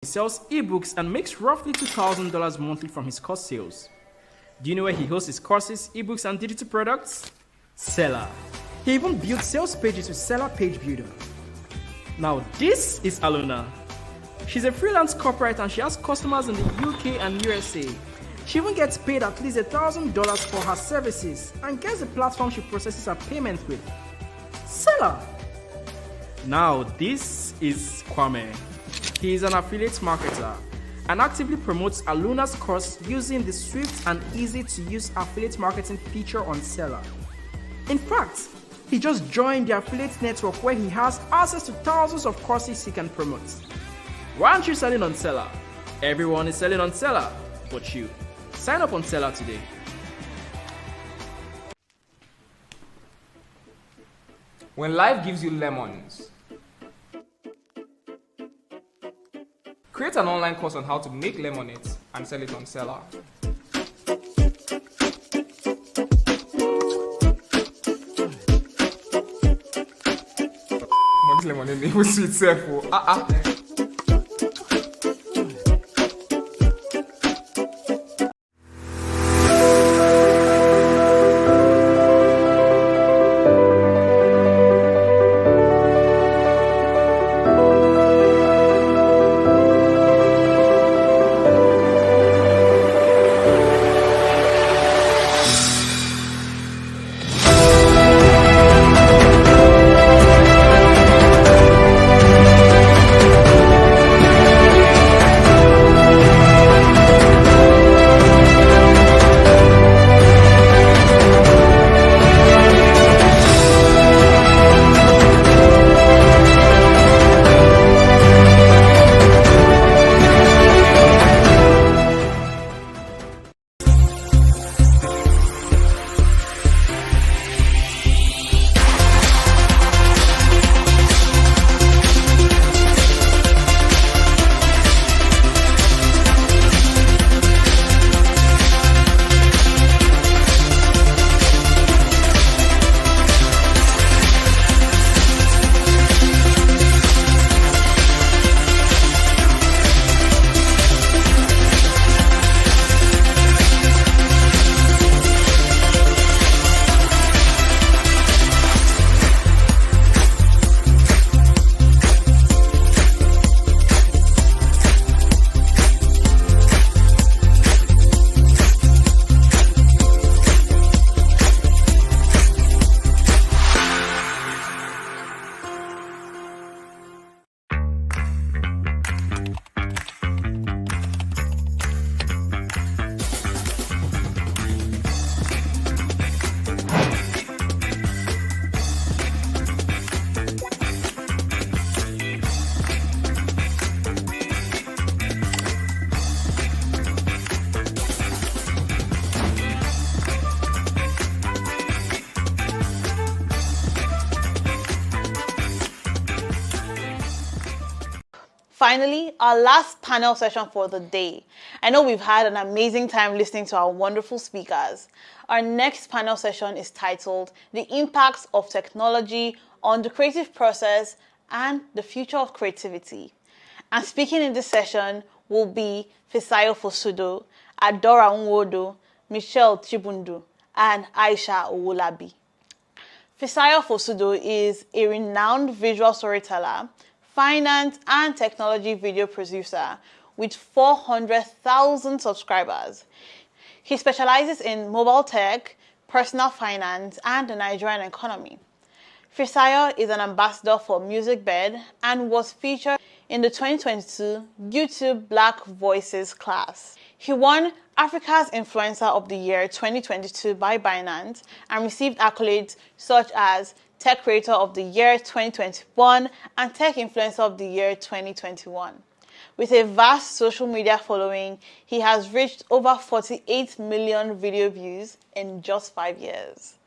He sells ebooks and makes roughly $2,000 monthly from his course sales. Do you know where he hosts his courses, ebooks, and digital products? Seller. He even built sales pages with Seller Page Builder. Now, this is Aluna. She's a freelance corporate and she has customers in the UK and USA. She even gets paid at least $1,000 for her services and gets the platform she processes her payment with. Seller. Now, this is Kwame. He is an affiliate marketer and actively promotes Aluna's course using the swift and easy to use affiliate marketing feature on Seller. In fact, he just joined the affiliate network where he has access to thousands of courses he can promote. Why aren't you selling on Seller? Everyone is selling on Seller, but you. Sign up on Seller today. When life gives you lemons, create an online course on how to make lemonade and sell it on Seller. This lemonade was sweet, self. Finally, our last panel session for the day. I know we've had an amazing time listening to our wonderful speakers. Our next panel session is titled The Impacts of Technology on the Creative Process and the Future of Creativity. And speaking in this session will be Fisayo Fosudo, Adora Nwodo, Michelle Chibundu, and Aisha Owolabi. Fisayo Fosudo is a renowned visual storyteller, finance and technology video producer with 400,000 subscribers. He specializes in mobile tech, personal finance, and the Nigerian economy. Fisayo is an ambassador for MusicBed and was featured in the 2022 YouTube Black Voices class. He won Africa's Influencer of the Year 2022 by Binance and received accolades such as Tech Creator of the Year 2021 and Tech Influencer of the Year 2021. With a vast social media following, he has reached over 48 million video views in just 5 years.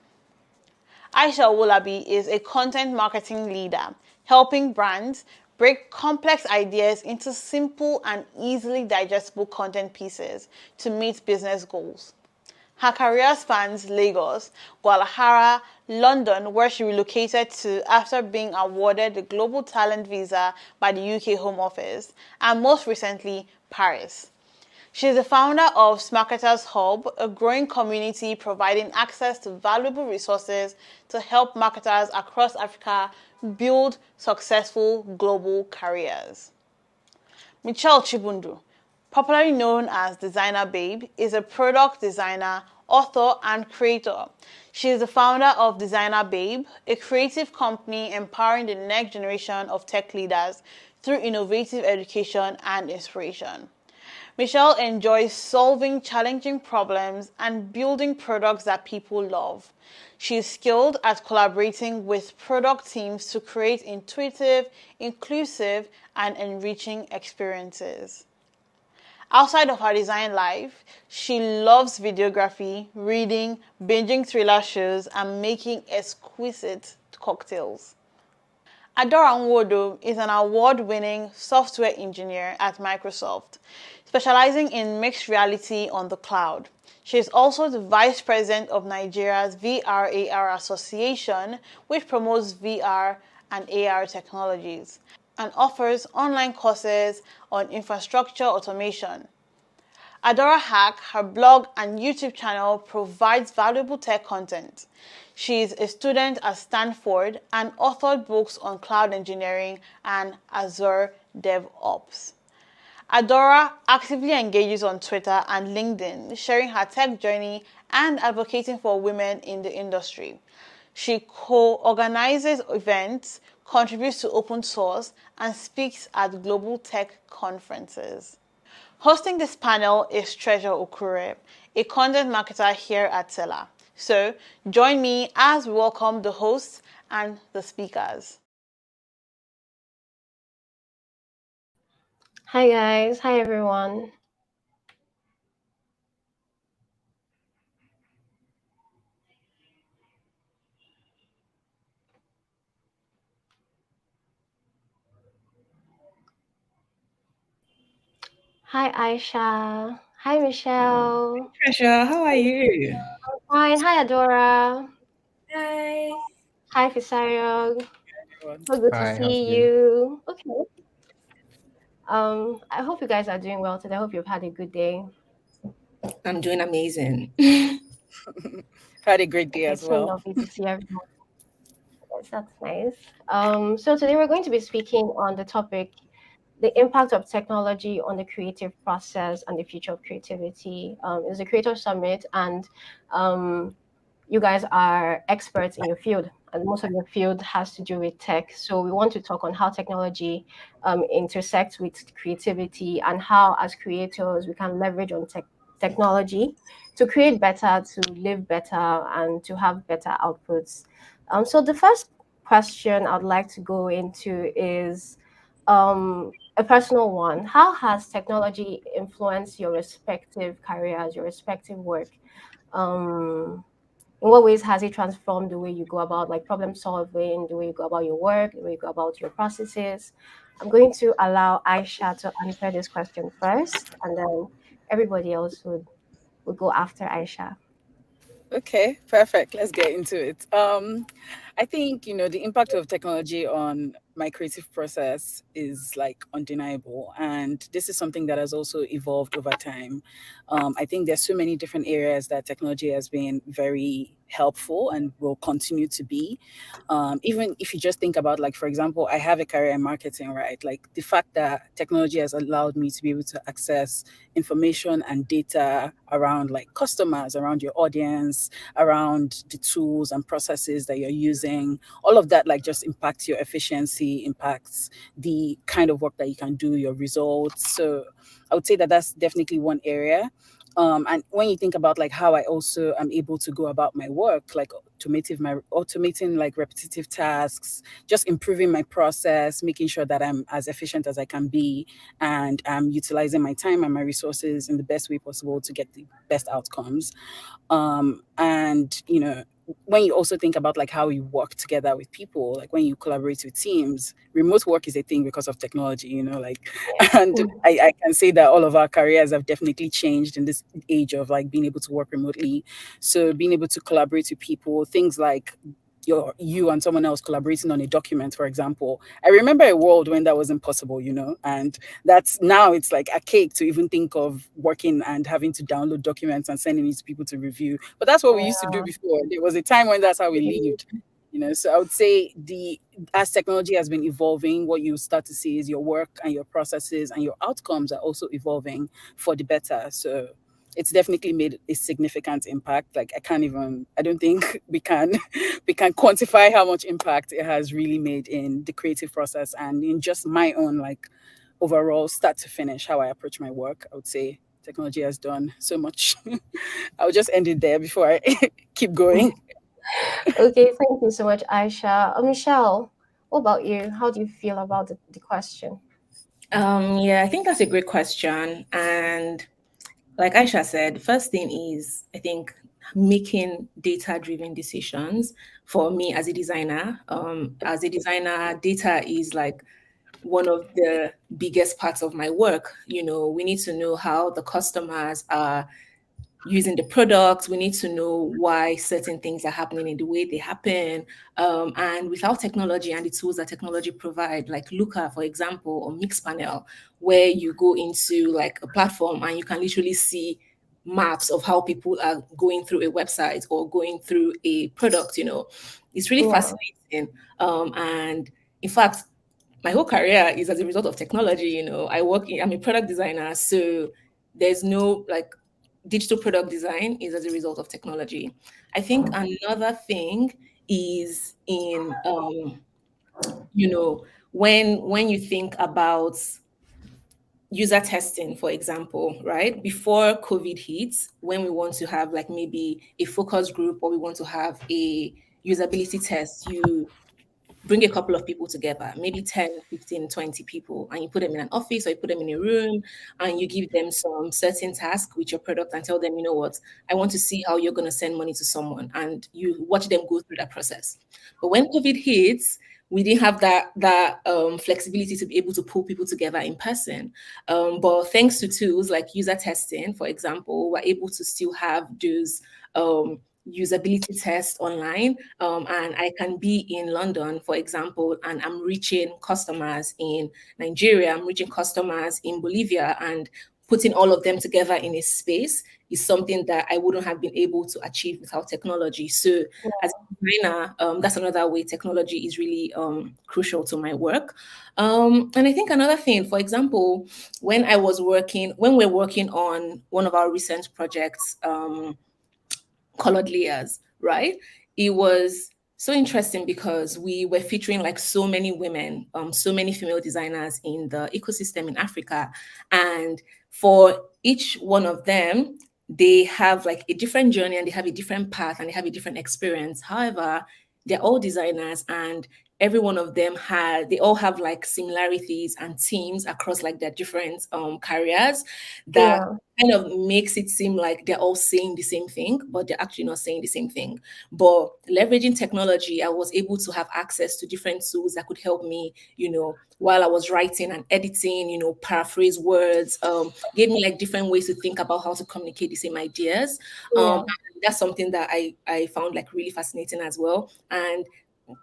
Aisha Owolabi is a content marketing leader, helping brands break complex ideas into simple and easily digestible content pieces to meet business goals. Her career spans Lagos, Guadalajara, London, where she relocated to after being awarded the Global Talent Visa by the UK Home Office, and most recently, Paris. She is the founder of Smarketers Hub, a growing community providing access to valuable resources to help marketers across Africa build successful global careers. Michelle Chibundu, popularly known as Designer Babe, is a product designer, author, and creator. She is the founder of Designer Babe, a creative company empowering the next generation of tech leaders through innovative education and inspiration. Michelle enjoys solving challenging problems and building products that people love. She is skilled at collaborating with product teams to create intuitive, inclusive, and enriching experiences. Outside of her design life, she loves videography, reading, binging thriller shows, and making exquisite cocktails. Adora Nwodo is an award-winning software engineer at Microsoft, specializing in mixed reality on the cloud. She is also the vice president of Nigeria's VR/AR Association, which promotes VR and AR technologies, and offers online courses on infrastructure automation. Adora Hack, her blog and YouTube channel provides valuable tech content. She is a student at Stanford and authored books on cloud engineering and Azure DevOps. Adora actively engages on Twitter and LinkedIn, sharing her tech journey and advocating for women in the industry. She co-organizes events, contributes to open source, and speaks at global tech conferences. Hosting this panel is Treasure Okure, a content marketer here at Seller. So join me as we welcome the hosts and the speakers. Hi guys, hi everyone. Hi Aisha. Hi Michelle. Trisha, how are you? Fine. Hi Adora. Hi. Hi Fisayo. Everyone. So good to Hi, how's it see going? you. Okay. I hope you guys are doing well today. I hope you've had a good day. I'm doing amazing. Had a great day Okay, as it's so well. lovely to see everyone. Yes, that's nice. So today we're going to be speaking on the topic the impact of technology on the creative process and the future of creativity. It's a creator summit, and um, you guys are experts in your field, and most of your field has to do with tech. So we want to talk on how technology intersects with creativity and how, as creators, we can leverage on technology to create better, to live better, and to have better outputs. So the first question I'd like to go into is a personal one. How has technology influenced your respective careers, your respective work? Um, in what ways has it transformed the way you go about like problem solving, the way you go about your work, the way you go about your processes? I'm going to allow Aisha to answer this question first, and then everybody else would go after Aisha. Okay, perfect. Let's get into it. I think the impact of technology on my creative process is like undeniable, and this is something that has also evolved over time. I think there's so many different areas that technology has been very helpful and will continue to be. Even if you just think about, like, for example, I have a career in marketing, right? Like the fact that technology has allowed me to be able to access information and data around like customers, around your audience, around the tools and processes that you're using, all of that like just impacts your efficiency, impacts the kind of work that you can do, your results. So I would say that that's definitely one area. And when you think about like how I also am able to go about my work, like automating like repetitive tasks, just improving my process, making sure that I'm as efficient as I can be, and I'm utilizing my time and my resources in the best way possible to get the best outcomes. And when you also think about like how you work together with people, like when you collaborate with teams, remote work is a thing because of technology, like, and Mm. I can say that all of our careers have definitely changed in this age of like being able to work remotely. So being able to collaborate with people, things like you and someone else collaborating on a document, for example. I remember a world when that was impossible, and that's now it's like a cake to even think of working and having to download documents and sending it to people to review. But that's what we used to do before. There was a time when that's how we lived. So I would say the as technology has been evolving, what you start to see is your work and your processes and your outcomes are also evolving for the better. So it's definitely made a significant impact. Like I don't think we can quantify how much impact it has really made in the creative process and in just my own like overall start to finish how I approach my work. I would say technology has done so much. I'll just end it there before I keep going. Okay, thank you so much, Aisha. Michelle, what about you? How do you feel about the question? Yeah, I think that's a great question. And like Aisha said, the first thing is, I think, making data driven decisions. For me as a designer, data is like one of the biggest parts of my work. We need to know how the customers are using the products. We need to know why certain things are happening in the way they happen. And without technology and the tools that technology provide, like Looker, for example, or Mixpanel, where you go into like a platform and you can literally see maps of how people are going through a website or going through a product, it's really Yeah, fascinating. And in fact, my whole career is as a result of technology. I'm a product designer, so there's no like digital product design is as a result of technology. I think another thing is in when you think about user testing, for example, right? Before COVID hits, when we want to have like maybe a focus group or we want to have a usability test, you bring a couple of people together, maybe 10, 15, 20 people, and you put them in an office or you put them in a room and you give them some certain task with your product and tell them, you know what, I want to see how you're going to send money to someone, and you watch them go through that process. But when COVID hits, we didn't have that flexibility to be able to pull people together in person. But thanks to tools like user testing, for example, we're able to still have those usability tests online. And I can be in London, for example, and I'm reaching customers in Nigeria, I'm reaching customers in Bolivia, and putting all of them together in a space is something that I wouldn't have been able to achieve without technology. So as a designer, that's another way technology is really crucial to my work. And I think another thing, for example, when we're working on one of our recent projects, colored layers, right? It was so interesting because we were featuring like so many women, so many female designers in the ecosystem in Africa. And for each one of them, they have like a different journey and they have a different path and they have a different experience. However, they're all designers, and every one of them they all have like similarities and themes across like their different careers that yeah, kind of makes it seem like they're all saying the same thing, but they're actually not saying the same thing. But leveraging technology, I was able to have access to different tools that could help me, while I was writing and editing, paraphrase words, gave me like different ways to think about how to communicate the same ideas. yeah. And that's something that I found like really fascinating as well. And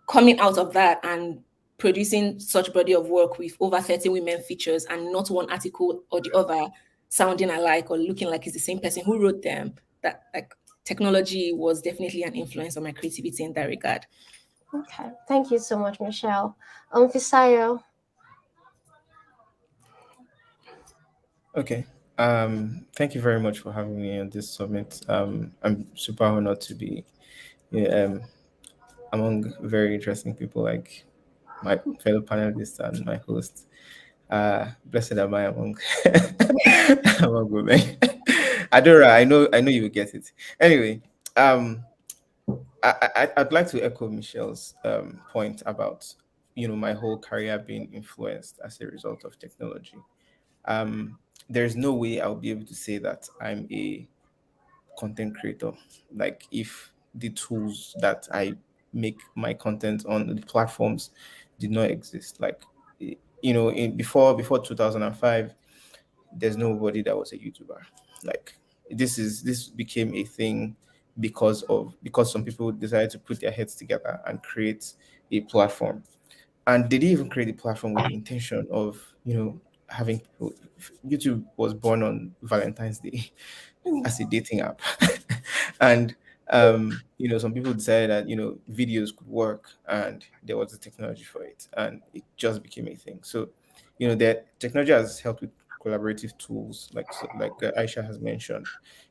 coming out of that and producing such body of work with over 30 women features and not one article or the other sounding alike or looking like it's the same person who wrote them, that like technology was definitely an influence on my creativity in that regard. Okay, thank you so much, Michelle. Fisayo. Okay. Thank you very much for having me on this summit. I'm super honored to be, yeah, among very interesting people like my fellow panelists and my host. Blessed am I among among women. Adora, I know you will get it. Anyway, um, I'd like to echo Michelle's point about my whole career being influenced as a result of technology. Um, there's no way I'll be able to say that I'm a content creator. Like if the tools that I make my content on, the platforms did not exist. Like, before 2005, there's nobody that was a YouTuber. Like, this became a thing because some people decided to put their heads together and create a platform. And they didn't even create a platform with the intention of, having people. YouTube was born on Valentine's Day as a dating app. And some people decided that videos could work, and there was the technology for it, and it just became a thing. So that technology has helped with collaborative tools, like Aisha has mentioned.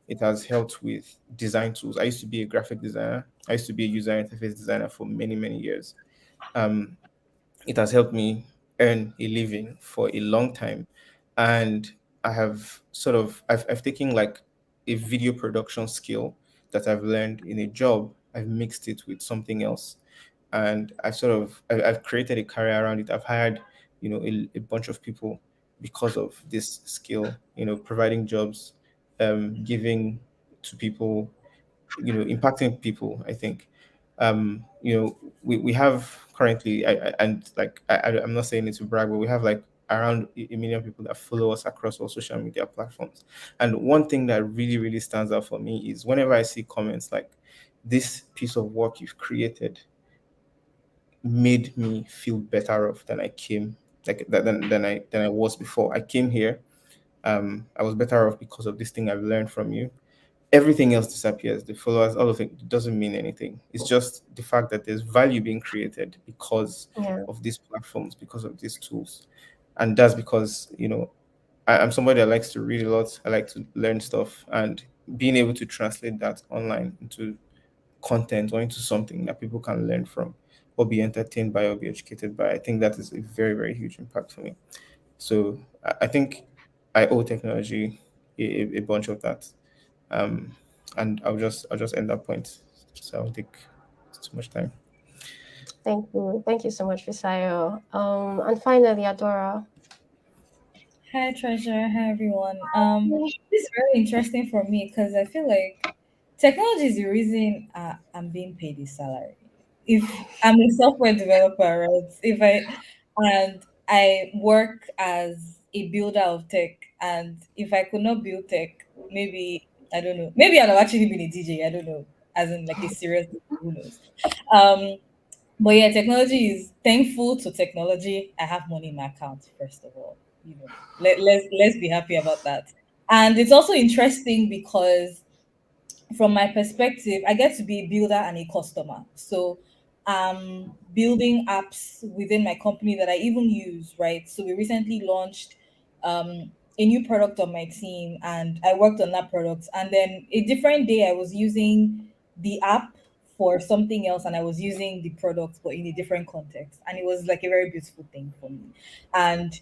It has helped with design tools. I used to be a graphic designer. I used to be a user interface designer for many, many years. um it has helped me earn a living for a long time. And I have I've taken like a video production skill that I've learned in a job. I've mixed it with something else, and I've created a career around it. I've hired a bunch of people because of this skill, providing jobs, giving to people, impacting people. I think we have currently, and like I'm not saying it to brag, but we have like around a million people that follow us across all social media platforms. And one thing that really, really stands out for me is whenever I see comments like, this piece of work you've created made me feel better off than I came, like than I was before I came here. I was better off because of this thing I've learned from you. Everything else disappears. The followers, all of it doesn't mean anything. It's just the fact that there's value being created because Yeah. of these platforms, because of these tools. And that's because, I'm somebody that likes to read a lot. I like to learn stuff, and being able to translate that online into content or into something that people can learn from or be entertained by or be educated by, I think that is a very, very huge impact for me. So I think I owe technology a bunch of that. um, and I'll just end that point. So I won't take too much time. Thank you. Thank you so much, Visayo. And finally, Adora. Hi, Treasure. Hi, everyone. This is very interesting for me because I feel like technology is the reason I'm being paid a salary. If I'm a software developer, right? If I work as a builder of tech, and if I could not build tech, maybe I don't know. Maybe I'd have actually been a DJ. I don't know, as in like a serious DJ, who knows. Um, but yeah, technology is thankful to technology. I have money in my account, first of all. Let's be happy about that. And it's also interesting because from my perspective, I get to be a builder and a customer. So building apps within my company that I even use, right? So we recently launched a new product on my team, and I worked on that product. And then a different day I was using the app for something else, and I was using the product but in a different context. And it was like a very beautiful thing for me. And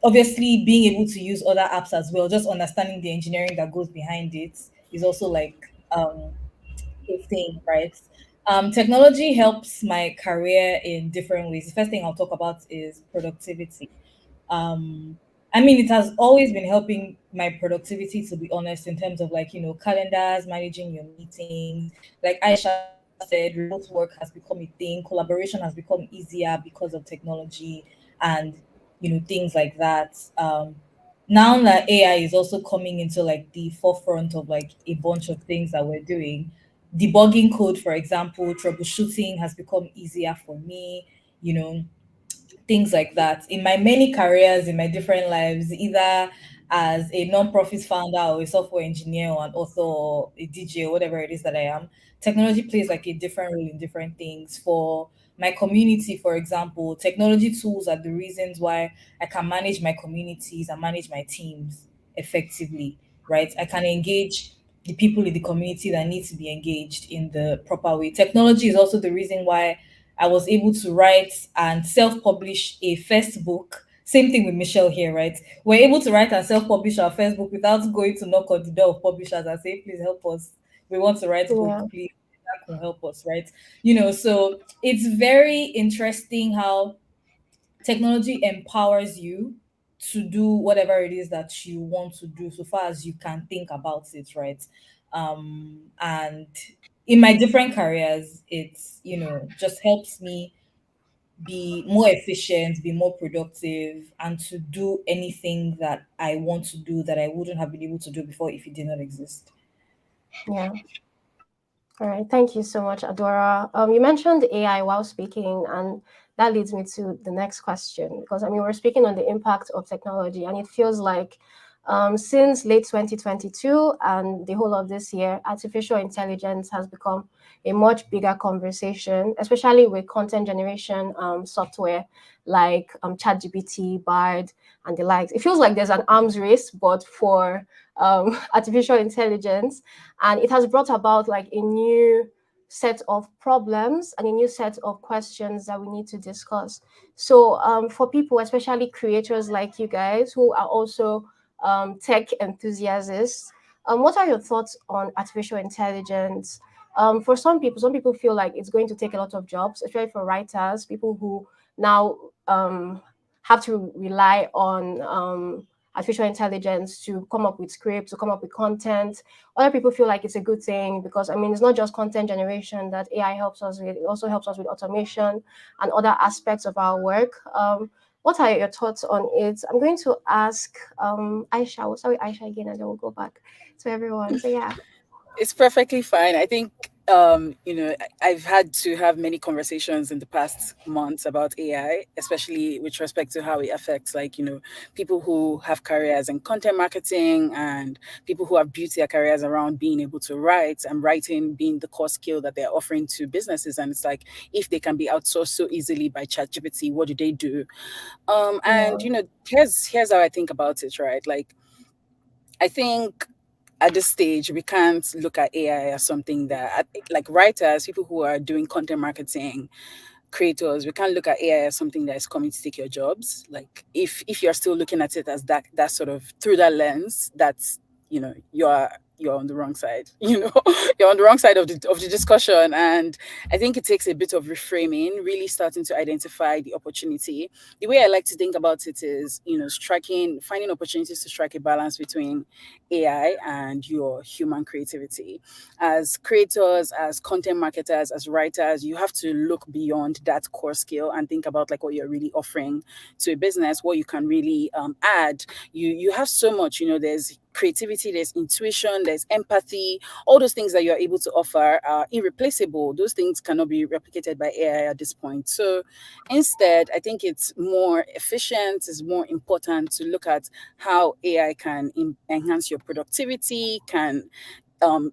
obviously being able to use other apps as well, just understanding the engineering that goes behind it is also like a thing, right? Technology helps my career in different ways. The first thing I'll talk about is productivity. um I mean, it has always been helping my productivity, to be honest, in terms of like, calendars, managing your meetings. Like Aisha said, remote work has become a thing, collaboration has become easier because of technology, and things like that. Now that AI is also coming into like the forefront of like a bunch of things that we're doing, debugging code, for example, troubleshooting has become easier for me. you know Things like that. In my many careers, in my different lives, either as a non-profit founder or a software engineer or an author or a DJ or whatever it is that I am, technology plays like a different role in different things. For my community, for example, technology tools are the reasons why I can manage my communities and manage my teams effectively, right? I can engage the people in the community that need to be engaged in the proper way. Technology is also the reason why I was able to write and self-publish a first book. Same thing with Michelle here, right? We're able to write and self-publish our first book without going to knock on the door of publishers and say, please help us. We want to write book, Yeah. please. That can help us, right? So it's very interesting how technology empowers you to do whatever it is that you want to do so far as you can think about it, right? And in my different careers, it's, just helps me be more efficient, be more productive, and to do anything that I want to do that I wouldn't have been able to do before if it did not exist. Yeah. All right. Thank you so much, Adora. You mentioned AI while speaking, and that leads me to the next question because I mean we're speaking on the impact of technology, and it feels like since late 2022 and the whole of this year, artificial intelligence has become a much bigger conversation, especially with content generation software like ChatGPT, Bard, and the likes. It feels like there's an arms race, but for artificial intelligence, and it has brought about like a new set of problems and a new set of questions that we need to discuss. So for people, especially creators like you guys who are also tech enthusiasts, what are your thoughts on artificial intelligence? For some people feel like it's going to take a lot of jobs, especially for writers, people who now have to rely on artificial intelligence to come up with scripts, to come up with content. Other people feel like it's a good thing because I mean it's not just content generation that AI helps us with; it also helps us with automation and other aspects of our work. What are your thoughts on it? I'm going to ask Aisha. We'll start with Aisha again, and then we'll go back to everyone. So yeah. It's perfectly fine. I think I've had to have many conversations in the past months about AI, especially with respect to how it affects people who have careers in content marketing and people who have built their careers around being able to write, and writing being the core skill that they're offering to businesses. And it's like, if they can be outsourced so easily by ChatGPT, what do they do? Yeah. And here's how I think about it, right? Like, I think at this stage we can't look at AI as something that, like, writers, people who are doing content marketing, creators, we can't look at AI as something that is coming to take your jobs. Like, if you're still looking at it as that sort of through that lens, that's, you're on the wrong side. You're on the wrong side of the discussion. And I think it takes a bit of reframing, really starting to identify the opportunity. The way I like to think about it is, finding opportunities to strike a balance between AI and your human creativity. As creators, as content marketers, as writers, you have to look beyond that core skill and think about like what you're really offering to a business, what you can really add. You have so much. There's creativity, there's intuition, there's empathy. All those things that you're able to offer are irreplaceable. Those things cannot be replicated by AI at this point. So instead, I think it's more efficient, it's more important to look at how AI can enhance your productivity, can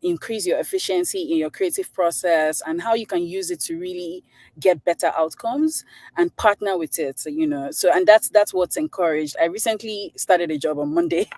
increase your efficiency in your creative process, and how you can use it to really get better outcomes and partner with it. So and that's what's encouraged. I recently started a job on Monday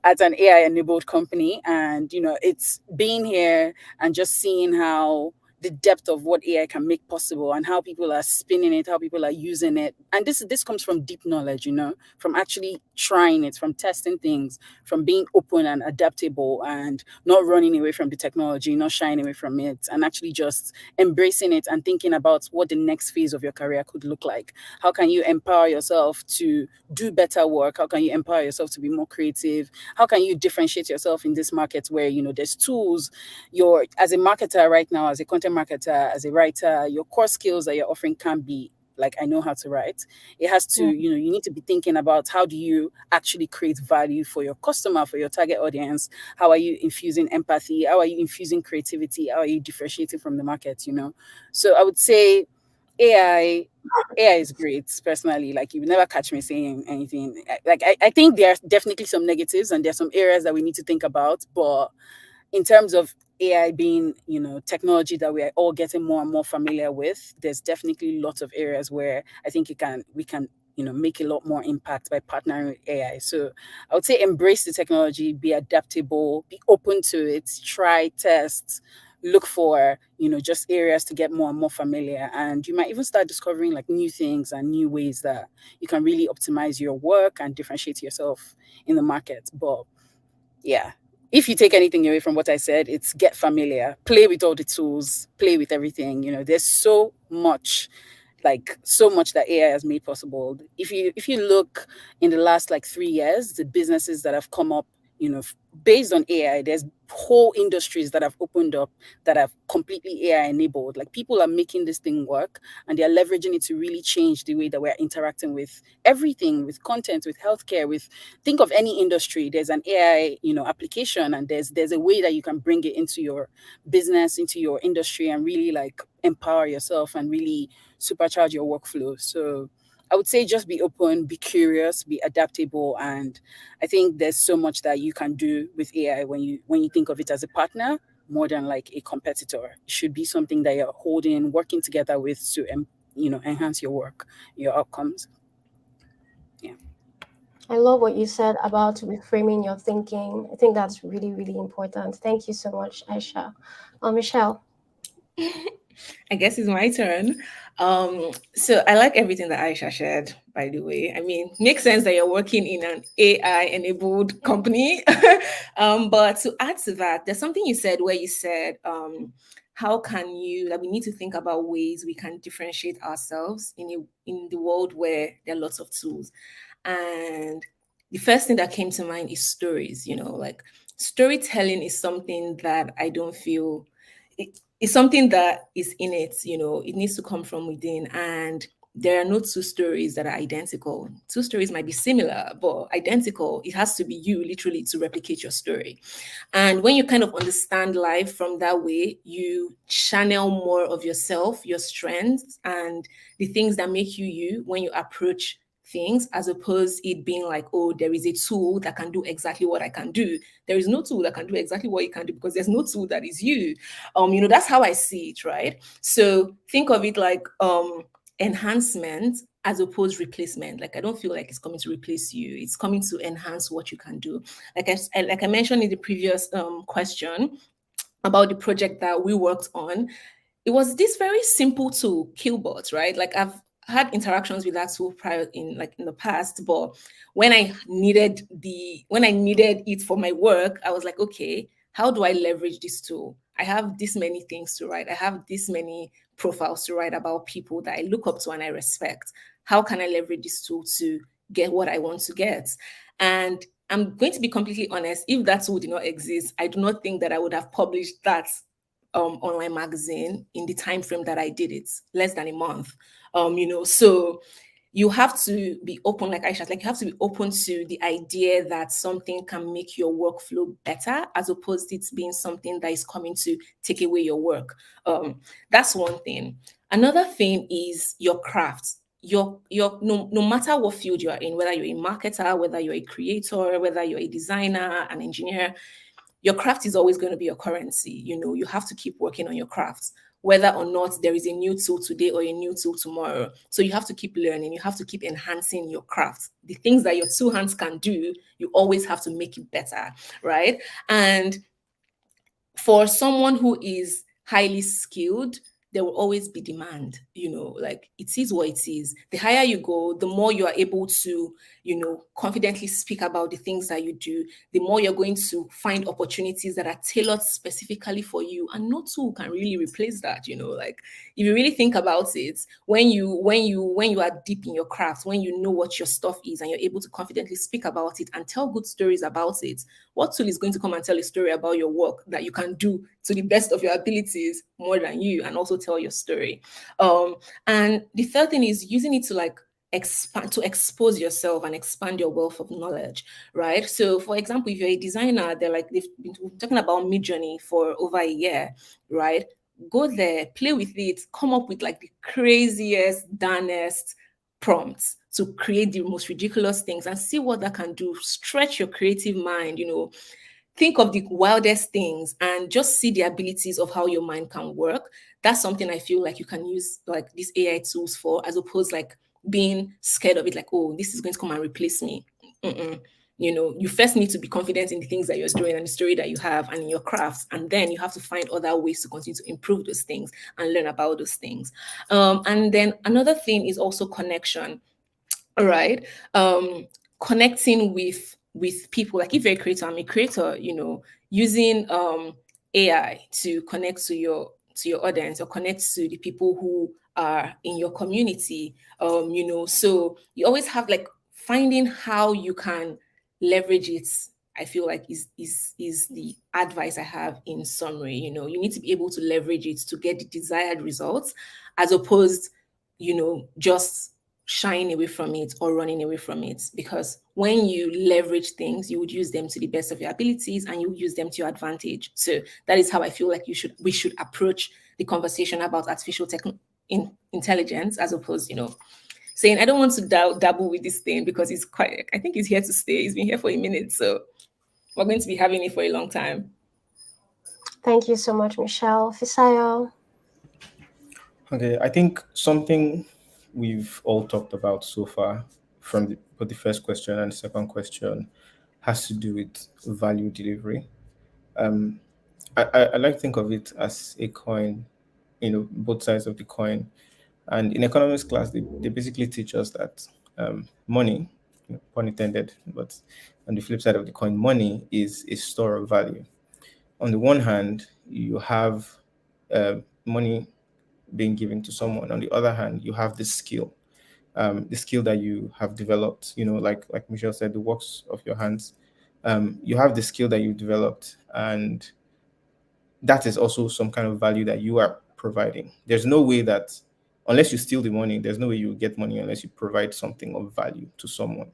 at an AI enabled company, and it's being here and just seeing how the depth of what AI can make possible and how people are spinning it, how people are using it. And this comes from deep knowledge, from actually trying it, from testing things, from being open and adaptable and not running away from the technology, not shying away from it, and actually just embracing it and thinking about what the next phase of your career could look like. How can you empower yourself to do better work? How can you empower yourself to be more creative? How can you differentiate yourself in this market where there's tools? You're, as a marketer right now, as a content marketer, as a writer, your core skills that you're offering can't be like, I know how to write. It has to, Yeah. you need to be thinking about how do you actually create value for your customer, for your target audience? How are you infusing empathy? How are you infusing creativity? How are you differentiating from the market? So I would say AI AI is great personally. Like, you would never catch me saying anything. I think there are definitely some negatives and there's some areas that we need to think about, but in terms of AI being, technology that we are all getting more and more familiar with, there's definitely lots of areas where I think we can, make a lot more impact by partnering with AI. So I would say embrace the technology, be adaptable, be open to it, try, test, look for, just areas to get more and more familiar. And you might even start discovering like new things and new ways that you can really optimize your work and differentiate yourself in the market. But yeah, if you take anything away from what I said, it's get familiar, play with all the tools, play with everything. There's so much that AI has made possible. If you look in the last like 3 years, the businesses that have come up, based on AI, there's whole industries that have opened up that are completely AI enabled. Like people are making this thing work and they're leveraging it to really change the way that we're interacting with everything, with content, with healthcare, with think of any industry. There's an AI, application, and there's a way that you can bring it into your business, into your industry, and really like empower yourself and really supercharge your workflow. So I would say just be open, be curious, be adaptable, and I think there's so much that you can do with AI when you think of it as a partner more than like a competitor. It should be something that you're holding, working together with to enhance your work, your outcomes. Yeah. I love what you said about reframing your thinking. I think that's really, really important. Thank you so much, Aisha. Michelle. I guess it's my turn. So I like everything that Aisha shared, by the way. I mean, makes sense that you're working in an AI-enabled company. But to add to that, there's something you said where you said, how can you, that we need to think about ways we can differentiate ourselves in the world where there are lots of tools. And the first thing that came to mind is stories, like storytelling is something that I don't feel it's something that is innate, it needs to come from within. And there are no two stories that are identical. Two stories might be similar, but identical, it has to be you literally to replicate your story. And when you kind of understand life from that way, you channel more of yourself, your strengths, and the things that make you you when you approach things, as opposed it being like, oh, there is a tool that can do exactly what I can do. There is no tool that can do exactly what you can do because there's no tool that is you. That's how I see it, right? So think of it like enhancement as opposed replacement. Like I don't feel like it's coming to replace you. It's coming to enhance what you can do. Like I mentioned in the previous question about the project that we worked on, it was this very simple tool, Killbot, right? Like I've had interactions with that tool prior in the past, but when I needed it for my work, I was like, okay, how do I leverage this tool? I have this many things to write. I have this many profiles to write about people that I look up to and I respect. How can I leverage this tool to get what I want to get? And I'm going to be completely honest, if that tool did not exist, I do not think that I would have published that online magazine in the time frame that I did it, less than a month. So you have to be open, like Aisha, like you have to be open to the idea that something can make your workflow better, as opposed to it being something that is coming to take away your work. That's one thing. Another thing is your craft. No matter what field you are in, whether you're a marketer, whether you're a creator, whether you're a designer, an engineer, your craft is always going to be your currency. You have to keep working on your craft, whether or not there is a new tool today or a new tool tomorrow. So you have to keep learning. You have to keep enhancing your craft. The things that your two hands can do, you always have to make it better, right? And for someone who is highly skilled, there will always be demand. Like it is what it is. The higher you go, the more you are able to confidently speak about the things that you do, the more you're going to find opportunities that are tailored specifically for you, and no tool can really replace that. Like if you really think about it, when you are deep in your craft, when you know what your stuff is and you're able to confidently speak about it and tell good stories about it, what tool is going to come and tell a story about your work that you can do to the best of your abilities more than you, and also tell your story? And the third thing is using it to expand, to expose yourself and expand your wealth of knowledge, right? So for example, if you're a designer, they've been talking about Midjourney for over a year, right? Go there, play with it, come up with like the craziest, darnest prompts to create the most ridiculous things and see what that can do. Stretch your creative mind, think of the wildest things and just see the abilities of how your mind can work. That's something I feel like you can use like these AI tools for, as opposed like being scared of it, like, oh, this is going to come and replace me. Mm-mm. You first need to be confident in the things that you're doing and the story that you have and in your crafts, and then you have to find other ways to continue to improve those things and learn about those things. And then another thing is also connection. All right. Connecting with people. Like if you're a creator, I'm a creator, using AI to connect to your audience or connect to the people who are in your community. So you always have like finding how you can leverage it I feel like is the advice I have in summary. You need to be able to leverage it to get the desired results, as opposed, just shying away from it or running away from it. Because when you leverage things, you would use them to the best of your abilities and you would use them to your advantage. So that is how I feel like we should approach the conversation about artificial intelligence, as opposed, saying I don't want to dabble with this thing because I think it's here to stay. It's been here for a minute, so we're going to be having it for a long time. Thank you so much, Michelle. Fisayo. Okay, I think something we've all talked about so far from both the first question and the second question has to do with value delivery. Um, I like to think of it as a coin, both sides of the coin. And in economics class, they basically teach us that money, pun intended, but on the flip side of the coin, money is a store of value. On the one hand, you have money being given to someone. On the other hand, you have the skill that you have developed. Like Michelle said, the works of your hands. You have the skill that you've developed, and that is also some kind of value that you are providing. There's no way that unless you steal the money, there's no way you get money unless you provide something of value to someone.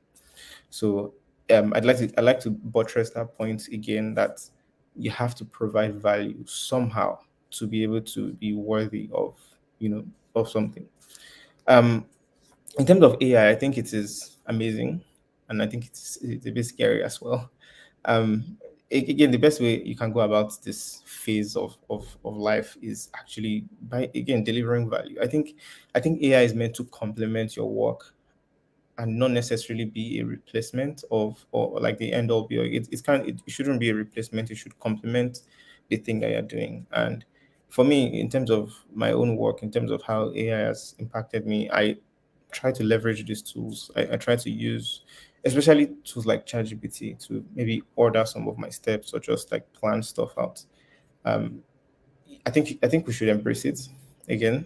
So I'd like to buttress that point again, that you have to provide value somehow to be able to be worthy of something. Um, in terms of AI, I think it is amazing, and I think it's a bit scary as well. Again, the best way you can go about this phase of life is actually by, again, delivering value. I think AI is meant to complement your work and not necessarily be a replacement of, or like the end all be all. It shouldn't be a replacement. It should complement the thing that you're doing. And for me, in terms of my own work, in terms of how AI has impacted me, I try to leverage these tools. I try to use, especially tools like ChatGPT, to maybe order some of my steps or just like plan stuff out. Um, I think we should embrace it. Again,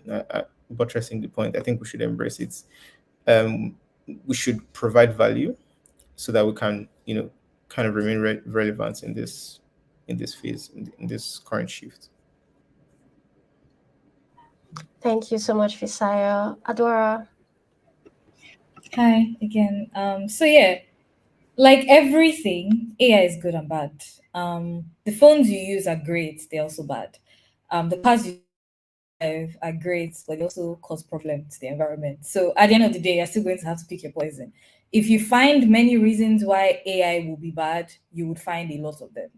buttressing the point, I think we should embrace it. Um, we should provide value so that we can, kind of remain relevant in this phase, in this current shift. Thank you so much, Fisayo. Adora. Hi again. So yeah, like everything, AI is good and bad. The phones you use are great, they're also bad. The cars you drive are great, but they also cause problems to the environment. So at the end of the day, you're still going to have to pick your poison. If you find many reasons why AI will be bad, you would find a lot of them.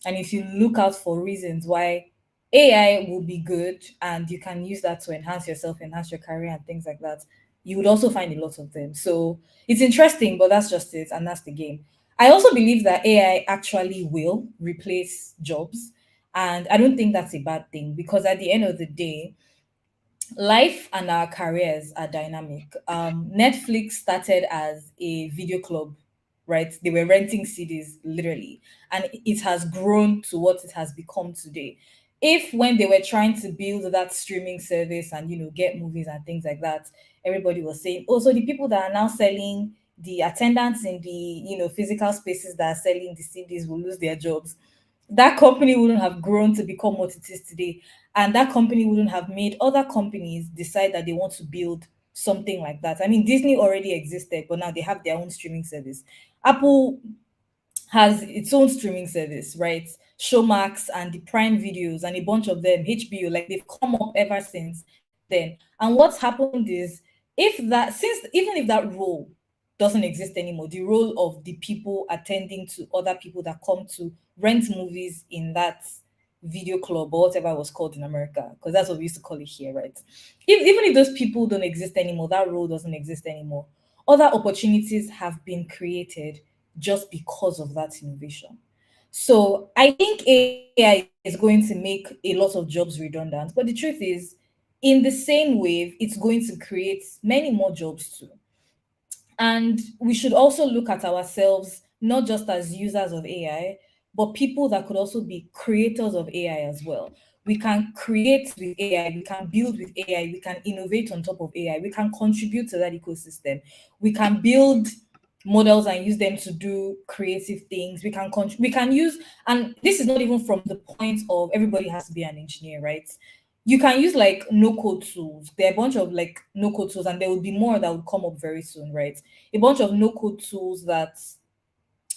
And if you look out for reasons why AI will be good and you can use that to enhance yourself, enhance your career, and things like that, you would also find a lot of them. So it's interesting, but that's just it, and that's the game. I also believe that AI actually will replace jobs. And I don't think that's a bad thing because at the end of the day, life and our careers are dynamic. Netflix started as a video club, right? They were renting CDs literally, and it has grown to what it has become today. If when they were trying to build that streaming service and get movies and things like that, everybody was saying, "Oh, so the people that are now selling the attendants in the physical spaces that are selling the CDs will lose their jobs." That company wouldn't have grown to become what it is today, and that company wouldn't have made other companies decide that they want to build something like that. I mean, Disney already existed, but now they have their own streaming service. Apple has its own streaming service, right? Showmax and the Prime Videos and a bunch of them, HBO, like they've come up ever since then. And what's happened is, even if that role doesn't exist anymore, the role of the people attending to other people that come to rent movies in that video club or whatever it was called in America, because that's what we used to call it here, right? Even if those people don't exist anymore, that role doesn't exist anymore, other opportunities have been created just because of that innovation. So I think AI is going to make a lot of jobs redundant. But the truth is, in the same wave, it's going to create many more jobs too. And we should also look at ourselves not just as users of AI, but people that could also be creators of AI as well. We can create with AI, we can build with AI, we can innovate on top of AI, we can contribute to that ecosystem. We can build models and use them to do creative things. We can use, and this is not even from the point of everybody has to be an engineer, right? You can use like no code tools. There are a bunch of like no code tools, and there will be more that will come up very soon, right? A bunch of no code tools that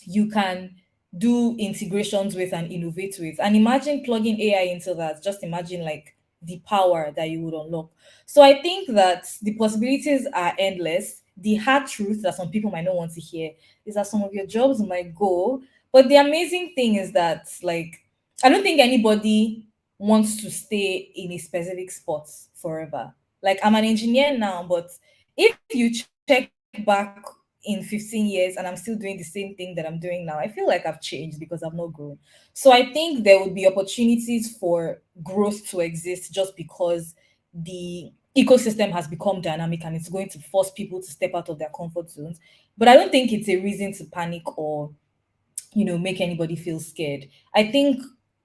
you can do integrations with and innovate with. And imagine plugging AI into that. Just imagine like the power that you would unlock. So I think that the possibilities are endless. The hard truth that some people might not want to hear is that some of your jobs might go. But the amazing thing is that, like, I don't think anybody wants to stay in a specific spot forever. Like, I'm an engineer now, but if you check back in 15 years and I'm still doing the same thing that I'm doing now, I feel like I've changed because I've not grown. So I think there would be opportunities for growth to exist just because the ecosystem has become dynamic and it's going to force people to step out of their comfort zones. But I don't think it's a reason to panic or make anybody feel scared. I think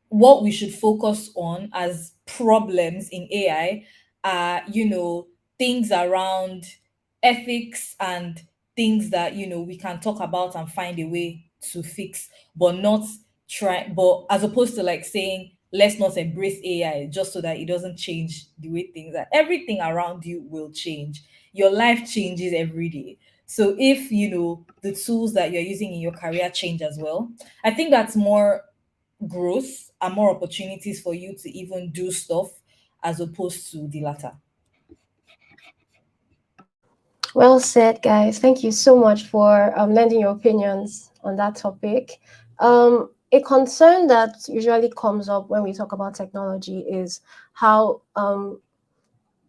what we should focus on as problems in AI are, things around ethics and things that, we can talk about and find a way to fix, but not but as opposed to like saying, let's not embrace AI just so that it doesn't change the way things are. Everything around you will change. Your life changes every day. So if the tools that you're using in your career change as well, I think that's more growth and more opportunities for you to even do stuff as opposed to the latter. Well said, guys. Thank you so much for lending your opinions on that topic. A concern that usually comes up when we talk about technology is how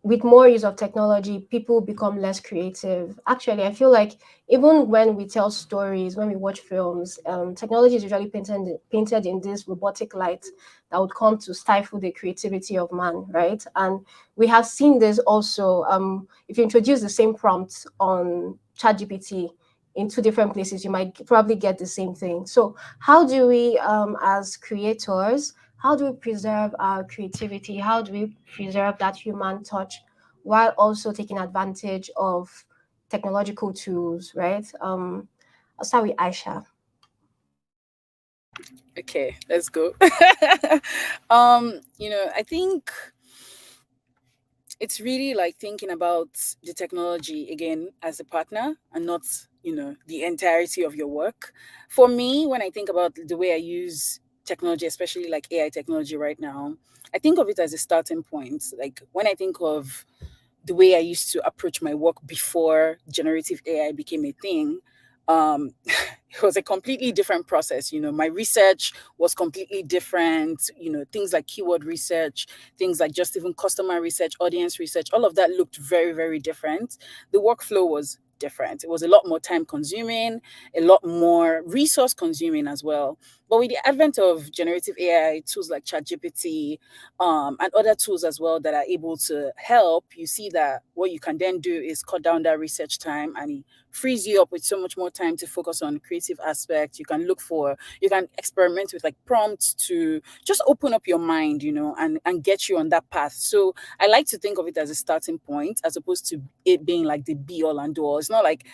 with more use of technology, people become less creative. Actually, I feel like even when we tell stories, when we watch films, technology is usually painted in this robotic light that would come to stifle the creativity of man, right? And we have seen this also. If you introduce the same prompt on ChatGPT in two different places, you might probably get the same thing. So, how do we, as creators, how do we preserve our creativity? How do we preserve that human touch while also taking advantage of technological tools, right? I'll start with Aisha. Okay, let's go. I think it's really like thinking about the technology again as a partner and not, the entirety of your work. For me, when I think about the way I use technology, especially like AI technology right now, I think of it as a starting point. Like when I think of the way I used to approach my work before generative AI became a thing, it was a completely different process. My research was completely different. Things like keyword research, things like just even customer research, audience research, all of that looked very, very different. The workflow was different. It was a lot more time consuming, a lot more resource consuming as well. But with the advent of generative AI tools like ChatGPT, and other tools as well that are able to help, you see that what you can then do is cut down that research time, and it frees you up with so much more time to focus on creative aspects. You can experiment with like prompts to just open up your mind, and get you on that path. So I like to think of it as a starting point as opposed to it being like the be all and do all. It's not like,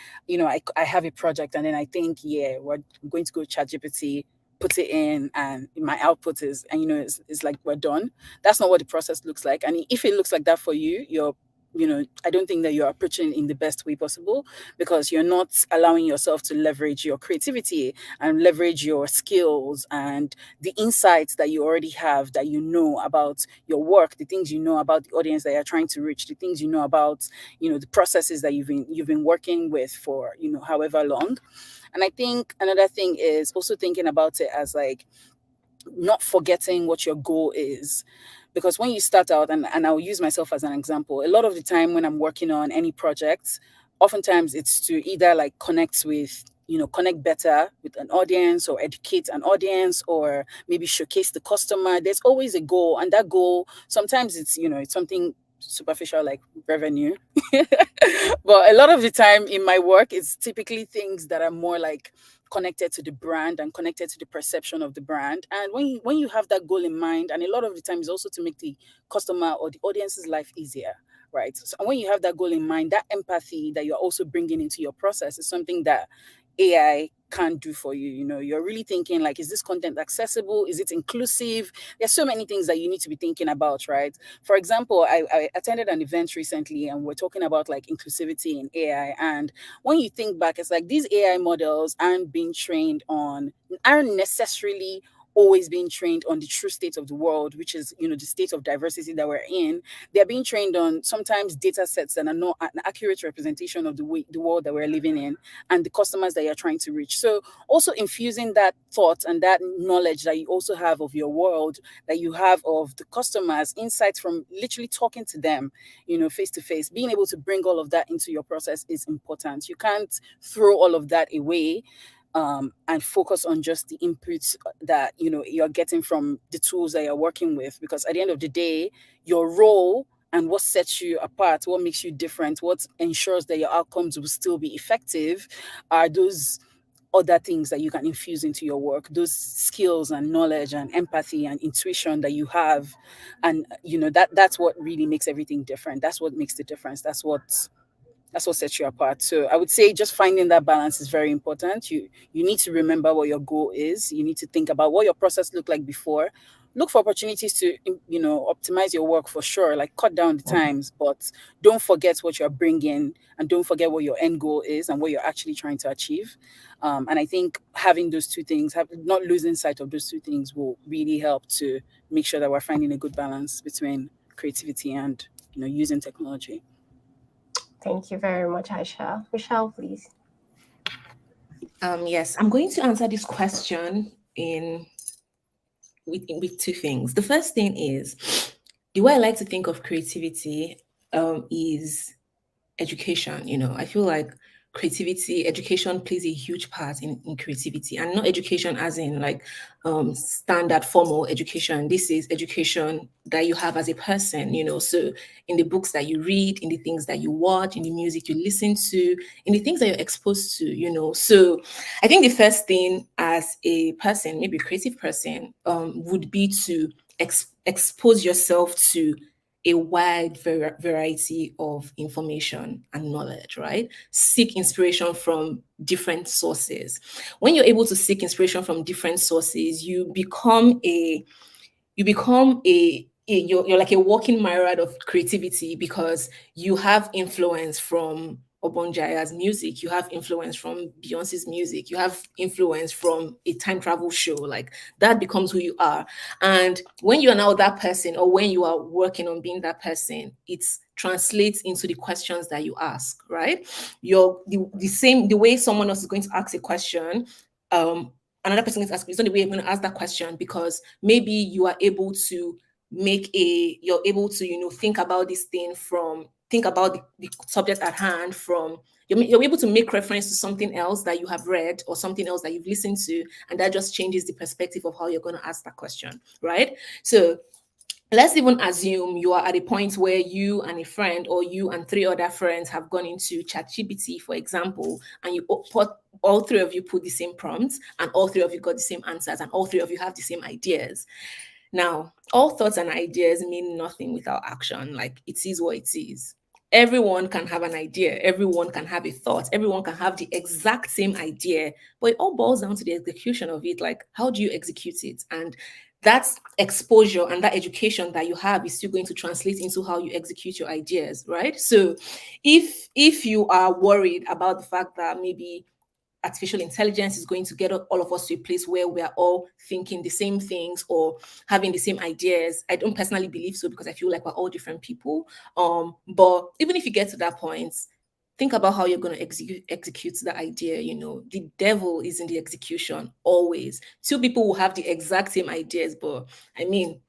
I have a project and then I think, yeah, we're going to go ChatGPT, put it in, and my output is, and it's like we're done. That's not what the process looks like. And if it looks like that for you, I don't think that you're approaching it in the best way possible, because you're not allowing yourself to leverage your creativity and leverage your skills and the insights that you already have, that about your work, the things about the audience that you're trying to reach, the things about, the processes that you've been working with for, however long. And I think another thing is also thinking about it as like not forgetting what your goal is. Because when you start out, and I'll use myself as an example, a lot of the time when I'm working on any project, oftentimes it's to either like connect better with an audience, or educate an audience, or maybe showcase the customer. There's always a goal, and that goal, sometimes it's something superficial like revenue. But a lot of the time in my work, it's typically things that are more like connected to the brand and connected to the perception of the brand. And when you have that goal in mind, and a lot of the time is also to make the customer or the audience's life easier, right? So when you have that goal in mind, that empathy that you're also bringing into your process is something that AI can't do for you. You're really thinking like, is this content accessible? Is it inclusive? There's so many things that you need to be thinking about, right? For example, I attended an event recently and we're talking about like inclusivity in AI. And when you think back, it's like these AI models aren't necessarily always being trained on the true state of the world, which is, the state of diversity that we're in. They're being trained on sometimes data sets that are not an accurate representation of the world that we're living in and the customers that you're trying to reach. So also infusing that thought and that knowledge that you also have of your world, that you have of the customers, insights from literally talking to them, face to face, being able to bring all of that into your process is important. You can't throw all of that away, and focus on just the inputs that you're getting from the tools that you're working with, because at the end of the day, your role and what sets you apart, what makes you different, what ensures that your outcomes will still be effective, are those other things that you can infuse into your work, those skills and knowledge and empathy and intuition that you have. And that's what really makes everything different. That's what makes the difference. That's what sets you apart. So I would say just finding that balance is very important. You need to remember what your goal is. You need to think about what your process looked like before. Look for opportunities to optimize your work for sure, like cut down the times, but don't forget what you're bringing, and don't forget what your end goal is and what you're actually trying to achieve. And I think having those two things, not losing sight of those two things, will really help to make sure that we're finding a good balance between creativity and using technology. Thank you very much, Aisha. Michelle, please. Yes, I'm going to answer this question with two things. The first thing is, the way I like to think of creativity is education. I feel like education plays a huge part in creativity, and not education as in like standard formal education. This is education that you have as a person, so in the books that you read, in the things that you watch, in the music you listen to, in the things that you're exposed to. So I think the first thing as a person, maybe a creative person, would be to expose yourself to a wide variety of information and knowledge, right? Seek inspiration from different sources. When you're able to seek inspiration from different sources, you're like a walking myriad of creativity, because you have influence from Obonjaya's music, you have influence from Beyonce's music, you have influence from a time travel show. Like, that becomes who you are. And when you are now that person, or when you are working on being that person, it translates into the questions that you ask, right? The way someone else is going to ask a question, another person is asking, it's not the way you're going to ask that question, because maybe you are able to you're able to think about this thing think about the subject at hand from you're able to make reference to something else that you have read or something else that you've listened to, and that just changes the perspective of how you're going to ask that question, right? So let's even assume you are at a point where you and a friend, or you and three other friends, have gone into ChatGPT, for example, and all three of you put the same prompts, and all three of you got the same answers, and all three of you have the same ideas. Now, all thoughts and ideas mean nothing without action. Like, it is what it is. Everyone can have an idea, everyone can have a thought, everyone can have the exact same idea, but it all boils down to the execution of it. Like, how do you execute it? And that exposure and that education that you have is still going to translate into how you execute your ideas, right? So if you are worried about the fact that maybe artificial intelligence is going to get all of us to a place where we are all thinking the same things or having the same ideas, I don't personally believe so, because I feel like we're all different people. But even if you get to that point, think about how you're going to execute the idea. The devil is in the execution always. Two people will have the exact same ideas, but I mean,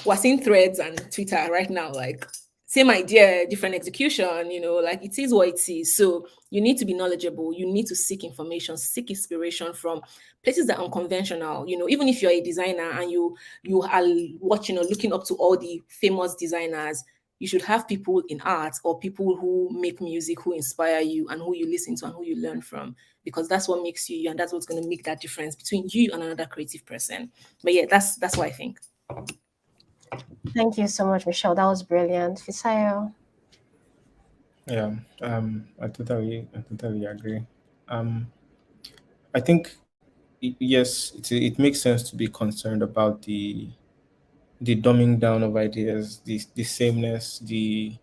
we're seeing threads and Twitter right now, like, same idea, different execution, like, it is what it is. So you need to be knowledgeable. You need to seek information, seek inspiration from places that are unconventional. Even if you're a designer and you are watching or looking up to all the famous designers, you should have people in art or people who make music who inspire you and who you listen to and who you learn from, because that's what makes you, and that's what's going to make that difference between you and another creative person. But yeah, that's what I think. Thank you so much, Michelle. That was brilliant. Fisayo. Yeah, I totally agree. Um, I think yes, it makes sense to be concerned about the dumbing down of ideas, the sameness, the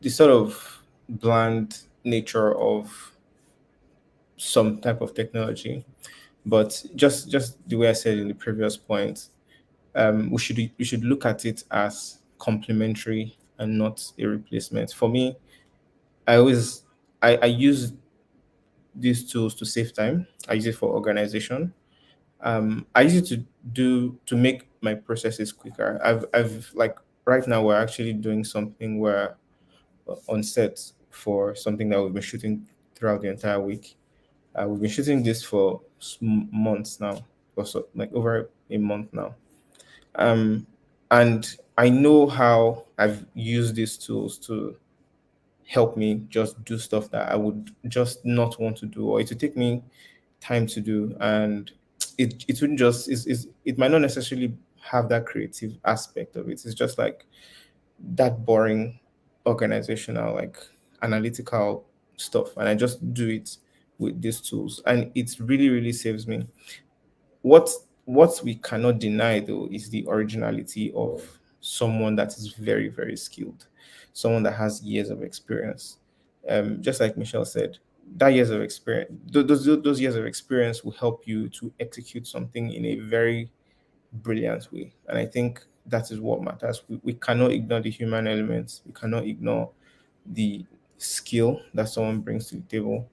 sort of bland nature of some type of technology. But just the way I said in the previous point, we should look at it as complementary and not a replacement. For me, I always I use these tools to save time. I use it for organization. I use it to make my processes quicker. I've like right now we're actually doing something where on set for something that we've been shooting throughout the entire week. We've been shooting this for months now, or so, like over a month now. Um, and I know how I've used these tools to help me just do stuff that I would just not want to do, or it would take me time to do, and it wouldn't just it might not necessarily have that creative aspect of it. It's just like that boring organizational, like analytical stuff, and I just do it with these tools, and it really saves me. What we cannot deny though is the originality of someone that is very skilled, someone that has years of experience. Just like Michelle said, that years of experience, those years of experience will help you to execute something in a very brilliant way. And I think that is what matters. We cannot ignore the human elements. We cannot ignore the skill that someone brings to the table.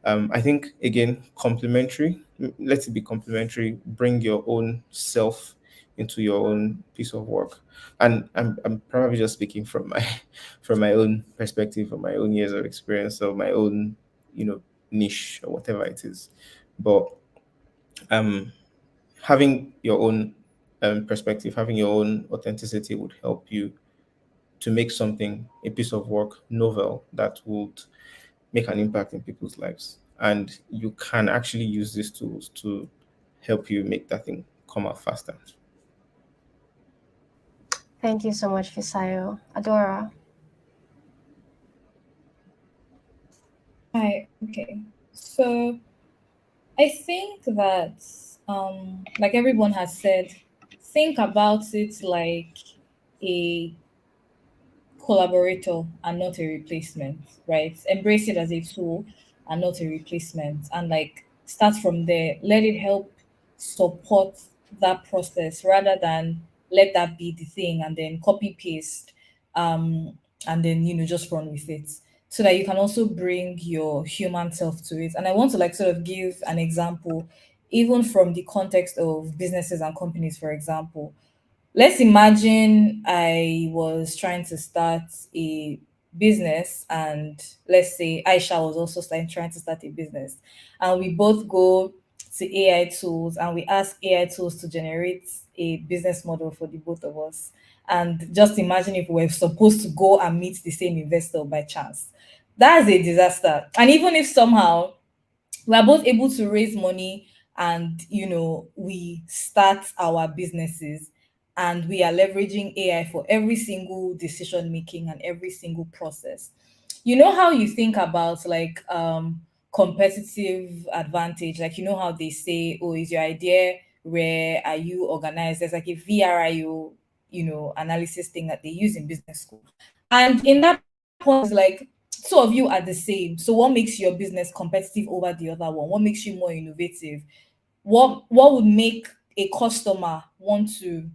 I think again, complementary. Let it be complementary. Bring your own self into your own piece of work. And I'm probably just speaking from my from my own perspective, from my own years of experience, or my own, you know, niche or whatever it is. But um, having your own perspective, having your own authenticity would help you to make something, a piece of work, novel that would make an impact in people's lives. And you can actually use these tools to help you make that thing come out faster. Thank you so much, Fisayo. Adora. Hi, okay. So I think that, like everyone has said, think about it like a collaborator and not a replacement, right? Embrace it as a tool and not a replacement. And like start from there. Let it help support that process rather than let that be the thing and then copy paste and then just run with it. So that you can also bring your human self to it. And I want to like sort of give an example, even from the context of businesses and companies, for example. Let's imagine I was trying to start a business, and let's say Aisha was also trying to start a business, and we both go to AI tools and we ask AI tools to generate a business model for the both of us. And just imagine if we were supposed to go and meet the same investor by chance. That's a disaster. And even if somehow we are both able to raise money and we start our businesses and we are leveraging AI for every single decision making and every single process. You know how you think about like competitive advantage, like how they say, oh, is your idea rare, are you organized? There's like a VRIO analysis thing that they use in business school. And in that point, it's like two of you are the same. So what makes your business competitive over the other one? What makes you more innovative? What would make a customer want to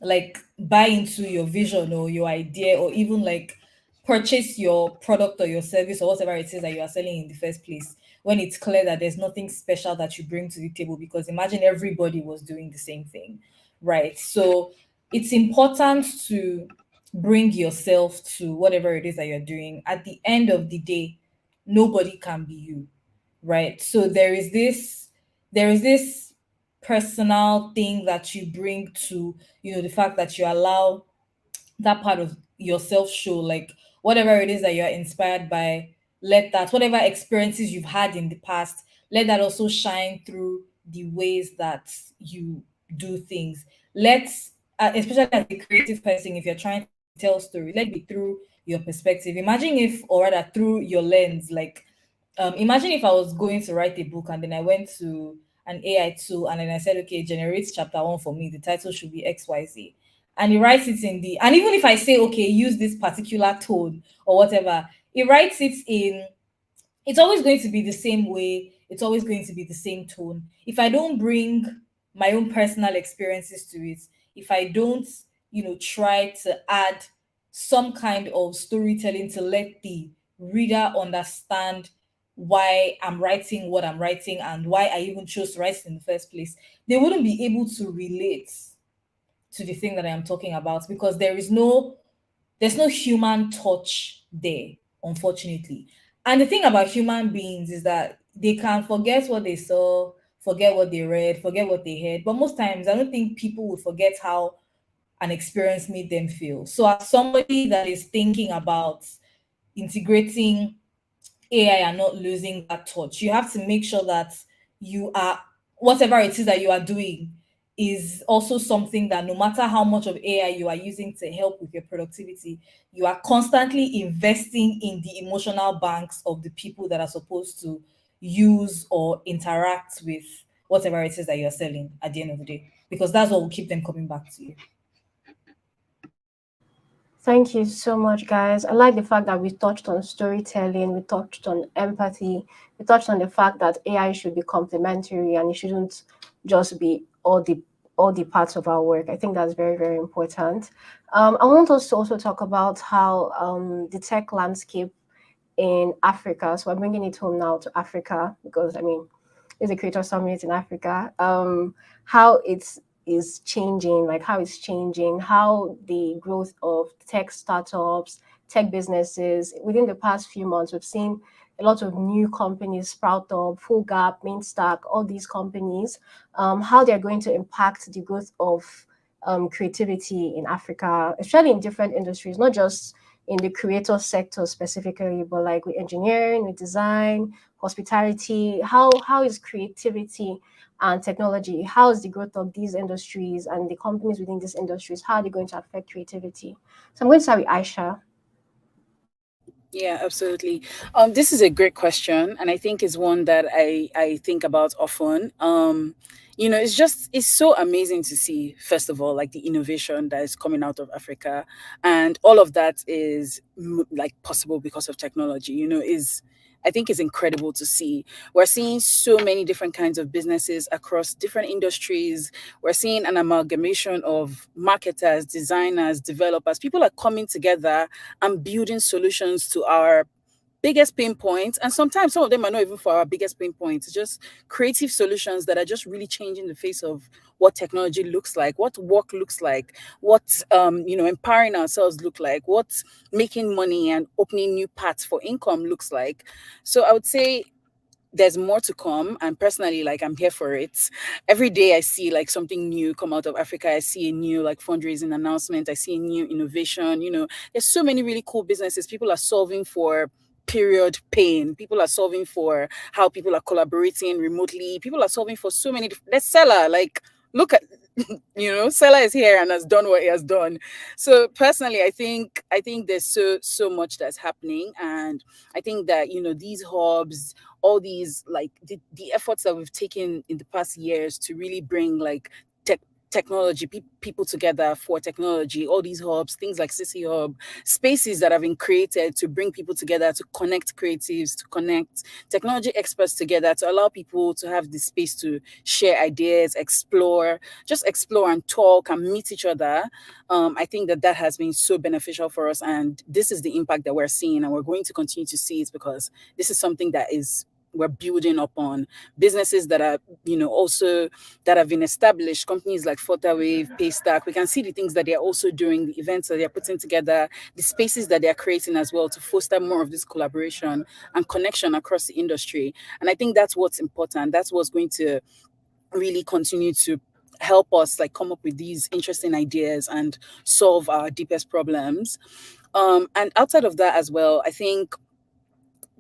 like buy into your vision or your idea, or even like purchase your product or your service or whatever it is that you are selling in the first place, when it's clear that there's nothing special that you bring to the table? Because imagine everybody was doing the same thing, right? So it's important to bring yourself to whatever it is that you're doing. At the end of the day, nobody can be you, right? So there is this personal thing that you bring to the fact that you allow that part of yourself show, like whatever it is that you're inspired by, let that, whatever experiences you've had in the past, let that also shine through the ways that you do things. Let's especially as a creative person, if you're trying to tell story, let it be through your perspective. Imagine if, or rather through your lens, like Imagine if I was going to write a book and then I went to an AI tool and then I said, okay, generate chapter one for me. The title should be XYZ. And it writes it in the, and even if I say, okay, use this particular tone or whatever, it writes it in, it's always going to be the same way. It's always going to be the same tone. If I don't bring my own personal experiences to it, if I don't, try to add some kind of storytelling to let the reader understand why I'm writing what I'm writing and why I even chose to write it in the first place, they wouldn't be able to relate to the thing that I am talking about because there's no human touch there, unfortunately. And the thing about human beings is that they can forget what they saw, forget what they read, forget what they heard. But most times, I don't think people would forget how an experience made them feel. So, as somebody that is thinking about integrating AI and not losing that touch. You have to make sure that you are, whatever it is that you are doing is also something that no matter how much of AI you are using to help with your productivity, you are constantly investing in the emotional banks of the people that are supposed to use or interact with whatever it is that you're selling at the end of the day, because that's what will keep them coming back to you. Thank you so much, guys. I like the fact that we touched on storytelling, we touched on empathy, we touched on the fact that AI should be complementary and it shouldn't just be all the parts of our work. I think that's very, very important. I want us to also talk about how the tech landscape in Africa. So I'm bringing it home now to Africa because I mean, it's a creator summit in Africa. How it's is changing, like how it's changing, how the growth of tech startups, tech businesses within the past few months, we've seen a lot of new companies sprout up, Full Gap, Mainstack, all these companies, how they're going to impact the growth of creativity in Africa, especially in different industries, not just in the creator sector specifically, but like with engineering, with design, hospitality. How is creativity and technology? How is the growth of these industries and the companies within these industries? How are they going to affect creativity? So I'm going to start with Aisha. Yeah, absolutely. This is a great question, and I think it's one that I think about often. It's so amazing to see. First of all, like the innovation that is coming out of Africa, and all of that is like possible because of technology. Is I think is incredible to see. We're seeing so many different kinds of businesses across different industries. We're seeing an amalgamation of marketers, designers, developers. People are coming together and building solutions to our biggest pain points. And sometimes some of them are not even for our biggest pain points. It's just creative solutions that are just really changing the face of what technology looks like, what work looks like, what empowering ourselves look like, what making money and opening new paths for income looks like. So I would say there's more to come, and personally, like, I'm here for it. Every day I see like something new come out of Africa. I see a new like fundraising announcement, I see a new innovation. There's so many really cool businesses. People are solving for period pain. People are solving for how people are collaborating remotely. People are solving for so many Let's Seller, like, look at Seller is here and has done what he has done. So personally, I think there's so much that's happening, and I think that these hubs, all these, like, the efforts that we've taken in the past years to really bring like technology, people together for technology, all these hubs, things like CC Hub, spaces that have been created to bring people together, to connect creatives, to connect technology experts together, to allow people to have the space to share ideas, just explore and talk and meet each other. I think that has been so beneficial for us, and this is the impact that we're seeing, and we're going to continue to see it because this is something that is we're building upon. Businesses that are also that have been established, companies like Flutterwave, Paystack, we can see the things that they're also doing, the events that they're putting together, the spaces that they're creating as well to foster more of this collaboration and connection across the industry. And I think that's what's important. That's what's going to really continue to help us like come up with these interesting ideas and solve our deepest problems. And outside of that as well, I think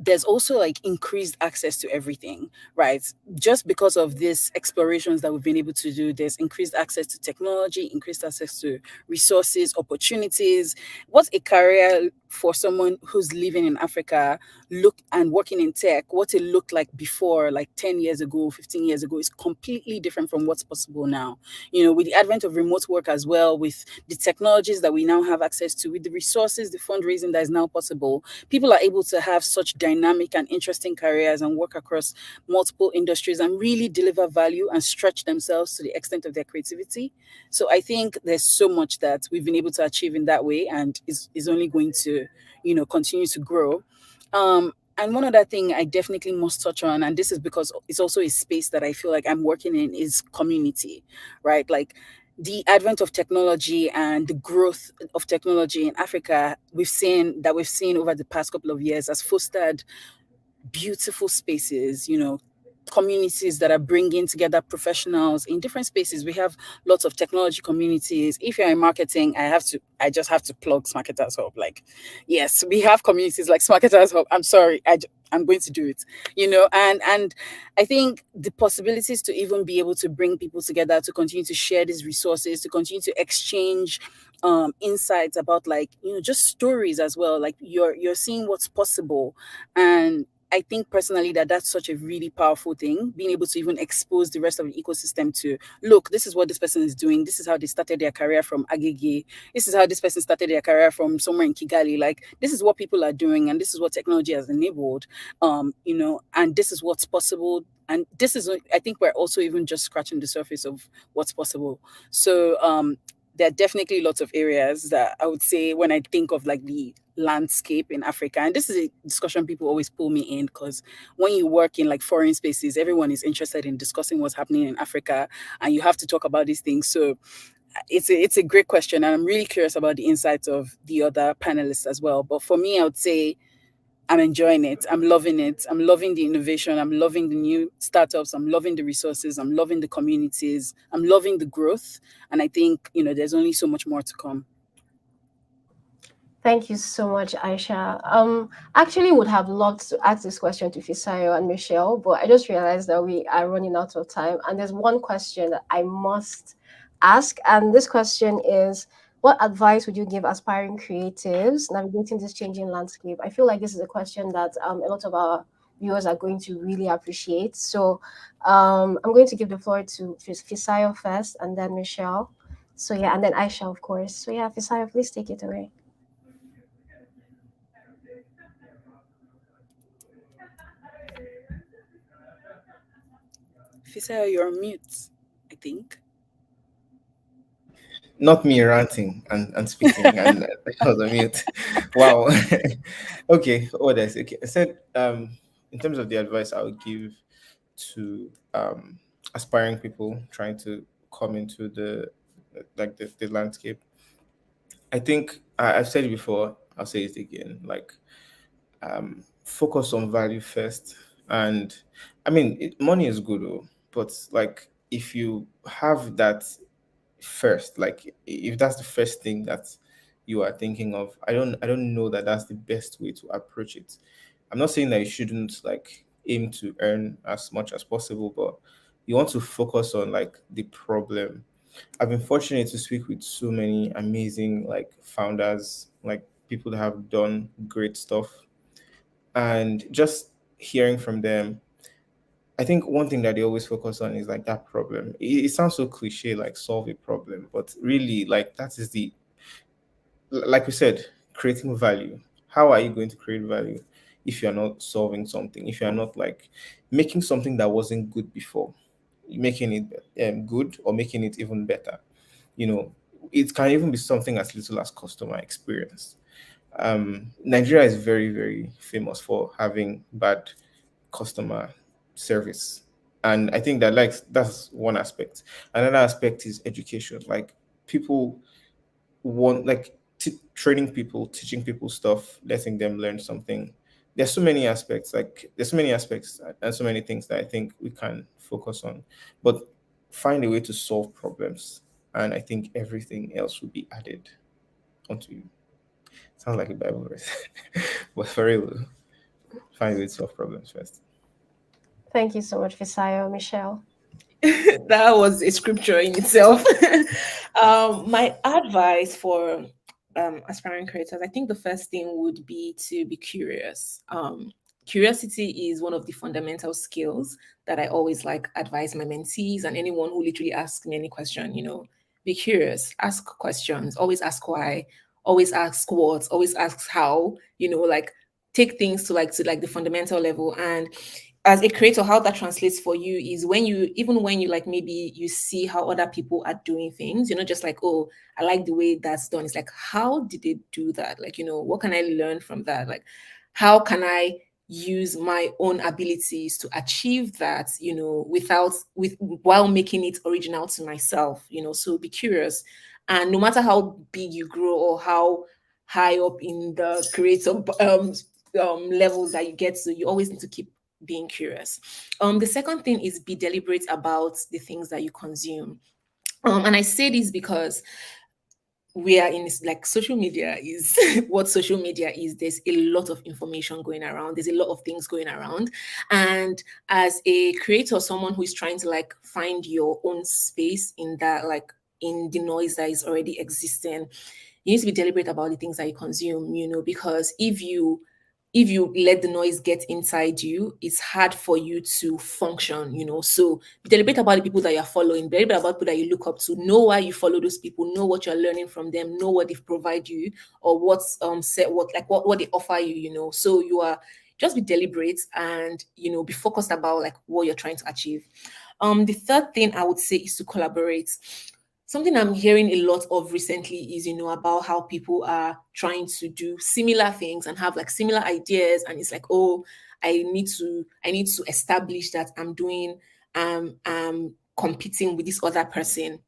there's also like increased access to everything, right? Just because of these explorations that we've been able to do, there's increased access to technology, increased access to resources, opportunities. What a career for someone who's living in Africa look and working in tech, what it looked like before, like 10 years ago, 15 years ago, is completely different from what's possible now. With the advent of remote work as well, with the technologies that we now have access to, with the resources, the fundraising that is now possible, people are able to have such dynamic and interesting careers and work across multiple industries and really deliver value and stretch themselves to the extent of their creativity. So I think there's so much that we've been able to achieve in that way, and is only going to, continue to grow. And one other thing I definitely must touch on, and this is because it's also a space that I feel like I'm working in, is community, right? Like the advent of technology and the growth of technology in Africa, we've seen over the past couple of years has fostered beautiful spaces, communities that are bringing together professionals in different spaces. We have lots of technology communities. If you're in marketing, I just have to plug Smarketers Hub. Like, yes, we have communities like Smarketers Hub. I'm sorry, I'm going to do it, and I think the possibilities to even be able to bring people together, to continue to share these resources, to continue to exchange insights about, like, just stories as well. Like, you're seeing what's possible. And I think personally that that's such a really powerful thing, being able to even expose the rest of the ecosystem to, look, this is what this person is doing. This is how they started their career from Agege. This is how this person started their career from somewhere in Kigali. Like, this is what people are doing, and this is what technology has enabled, and this is what's possible. And this is, I think we're also even just scratching the surface of what's possible. So, there are definitely lots of areas that I would say, when I think of like the landscape in Africa, and this is a discussion people always pull me in, because when you work in like foreign spaces, everyone is interested in discussing what's happening in Africa, and you have to talk about these things. So it's a great question, and I'm really curious about the insights of the other panelists as well. But for me, I would say I'm enjoying it. I'm loving it. I'm loving the innovation. I'm loving the new startups. I'm loving the resources. I'm loving the communities. I'm loving the growth. And I think, there's only so much more to come. Thank you so much, Aisha. Actually would have loved to ask this question to Fisayo and Michelle, but I just realized that we are running out of time. And there's one question that I must ask, and this question is, what advice would you give aspiring creatives navigating this changing landscape? I feel like this is a question that a lot of our viewers are going to really appreciate. So I'm going to give the floor to Fisayo first, and then Michelle. So yeah, and then Aisha, of course. So yeah, Fisayo, please take it away. Fisa, you're on mute, I think. Not me ranting and speaking and I was on mute. Wow. Okay, what did I say? Okay, I said in terms of the advice I would give to aspiring people trying to come into the landscape. I think I've said it before, I'll say it again. Like, focus on value first. And I mean, money is good, but like, if you have that first, like if that's the first thing that you are thinking of, I don't know that that's the best way to approach it. I'm not saying that you shouldn't like aim to earn as much as possible, but you want to focus on like the problem. I've been fortunate to speak with so many amazing like founders, like people that have done great stuff, and just hearing from them, I think one thing that they always focus on is like that problem. It sounds so cliche, like solve a problem, but really, like that is like we said, creating value. How are you going to create value if you're not solving something? If you're not like making something that wasn't good before, making it good or making it even better? You know, it can even be something as little as customer experience. Nigeria is very, very famous for having bad customer service. And I think that like that's one aspect. Another aspect is education. Like people want like training people, teaching people stuff, letting them learn something. There's so many aspects, like there's so many aspects and so many things that I think we can focus on. But find a way to solve problems. And I think everything else will be added onto you. Sounds like a Bible verse. But for real, find a way to solve problems first. Thank you so much, Fisayo. Michelle. That was a scripture in itself. My advice for aspiring creators, I think the first thing would be to be curious. Curiosity is one of the fundamental skills that I always like advise my mentees and anyone who literally asks me any question. Be curious, ask questions, always ask why, always ask what, always ask how. Like take things to the fundamental level. And as a creator, how that translates for you is when you like maybe you see how other people are doing things, just like, oh, I like the way that's done. It's like, how did they do that? Like, what can I learn from that? Like, how can I use my own abilities to achieve that, while making it original to myself, so be curious. And no matter how big you grow or how high up in the creative levels that you get to, you always need to keep being curious. The second thing is be deliberate about the things that you consume. And I say this because we are in this, like, social media is what social media is. There's a lot of information going around, there's a lot of things going around. And as a creator, someone who is trying to like find your own space in that, like in the noise that is already existing, you need to be deliberate about the things that you consume, because if you let the noise get inside you, it's hard for you to function, So be deliberate about the people that you're following, be deliberate about people that you look up to, know why you follow those people, know what you're learning from them, know what they provide you, or what's set what they offer you, So you are just be deliberate and be focused about like what you're trying to achieve. The third thing I would say is to collaborate. Something I'm hearing a lot of recently is, about how people are trying to do similar things and have like similar ideas. And it's like, oh, I need to establish that I'm competing with this other person.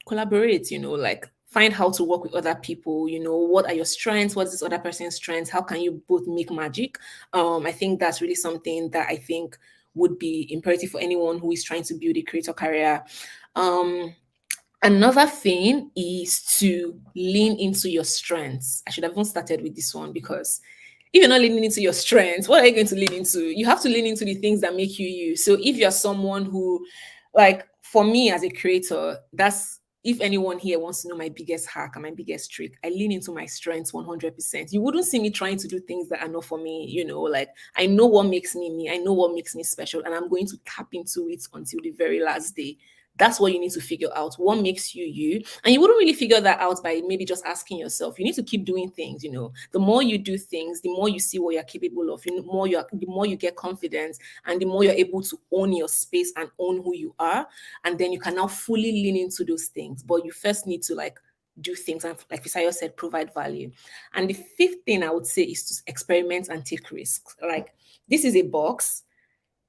Collaborate, like find how to work with other people, what are your strengths, what's this other person's strengths, how can you both make magic? I think that's really something that I think would be imperative for anyone who is trying to build a creator career. Another thing is to lean into your strengths. I should have even started with this one, because if you're not leaning into your strengths, what are you going to lean into? You have to lean into the things that make you you. So if you're someone who, like, for me as a creator, that's, if anyone here wants to know my biggest hack and my biggest trick, I lean into my strengths 100%. You wouldn't see me trying to do things that are not for me, like I know what makes me me, I know what makes me special, and I'm going to tap into it until the very last day. That's what you need to figure out. What makes you you? And you wouldn't really figure that out by maybe just asking yourself. You need to keep doing things, The more you do things, the more you see what you're capable of. The more you get confidence, and the more you're able to own your space and own who you are. And then you can now fully lean into those things. But you first need to like do things and, like Fisayo said, provide value. And the fifth thing I would say is to experiment and take risks. Like, this is a box,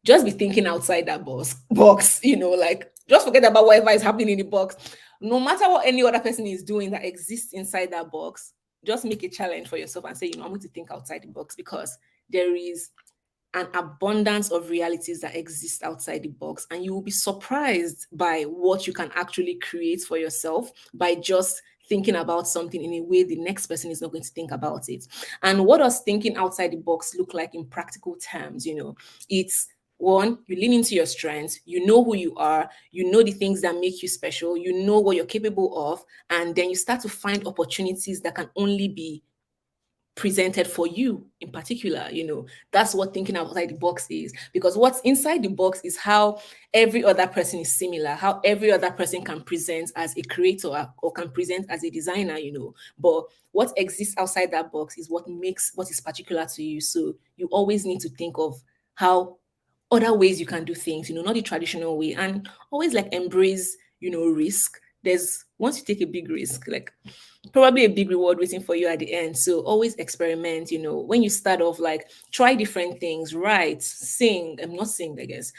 just be thinking outside that box, like just forget about whatever is happening in the box. No matter what any other person is doing that exists inside that box, just make a challenge for yourself and say, I'm going to think outside the box, because there is an abundance of realities that exist outside the box, and you will be surprised by what you can actually create for yourself by just thinking about something in a way the next person is not going to think about it. And what does thinking outside the box look like in practical terms? It's, one, you lean into your strengths, you know who you are, you know the things that make you special, you know what you're capable of, and then you start to find opportunities that can only be presented for you in particular. That's what thinking outside the box is, because what's inside the box is how every other person is similar, how every other person can present as a creator or can present as a designer. But what exists outside that box is what is particular to you. So you always need to think of how other ways you can do things, not the traditional way, and always like embrace, risk. There's, once you take a big risk, like probably a big reward waiting for you at the end. So always experiment, when you start off, like try different things, write, sing, I'm not sing, I guess,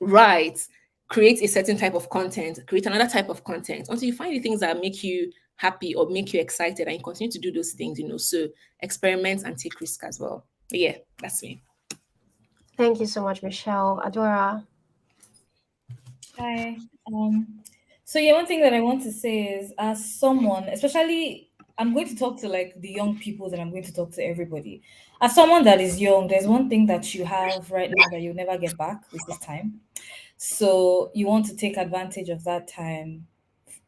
write, create a certain type of content, create another type of content until you find the things that make you happy or make you excited, and you continue to do those things, so experiment and take risk as well. But yeah, that's me. Thank you so much, Michelle. Adora. Hi. So yeah, one thing that I want to say is, as someone, especially, I'm going to talk to like the young people, that I'm going to talk to everybody. As someone that is young, there's one thing that you have right now that you'll never get back, which is time. So you want to take advantage of that time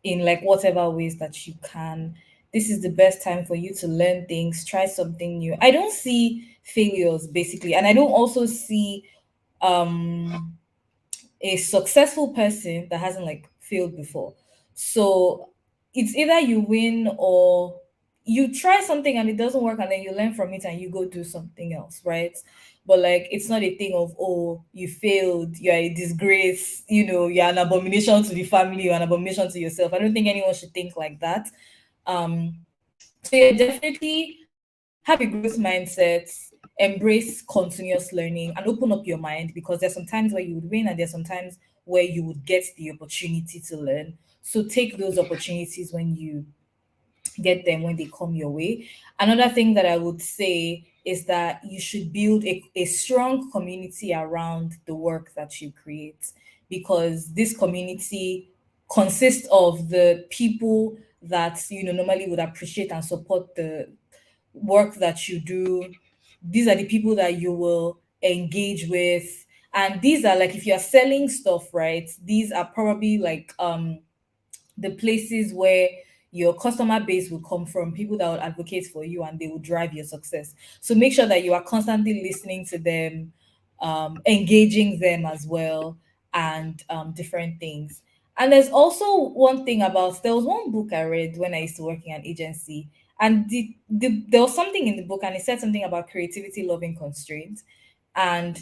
in like whatever ways that you can. this is the best time for you to learn things, try something new. I don't see failures basically, and I don't also see um a successful person that hasn't like failed before. So it's either you win or you try something and it doesn't work and then you learn from it and you go do something else, right? But like it's not a thing of, oh, you failed, you're a disgrace, you're an abomination to the family, you're an abomination to yourself. I don't think anyone should think like that. So yeah, definitely have a growth mindset, embrace continuous learning, and open up your mind, because there's some times where you would win and there's some times where you would get the opportunity to learn. So take those opportunities when you get them, when they come your way. Another thing that I would say is that you should build a strong community around the work that you create, because this community consists of the people that normally would appreciate and support the work that you do. These are the people that you will engage with, and these are like, if you're selling stuff, right, these are probably like the places where your customer base will come from, people that will advocate for you and they will drive your success. So make sure that you are constantly listening to them, engaging them as well, and different things. And there's also one thing about, there was one book I read when I used to work in an agency, and there was something in the book and it said something about creativity loving constraints. And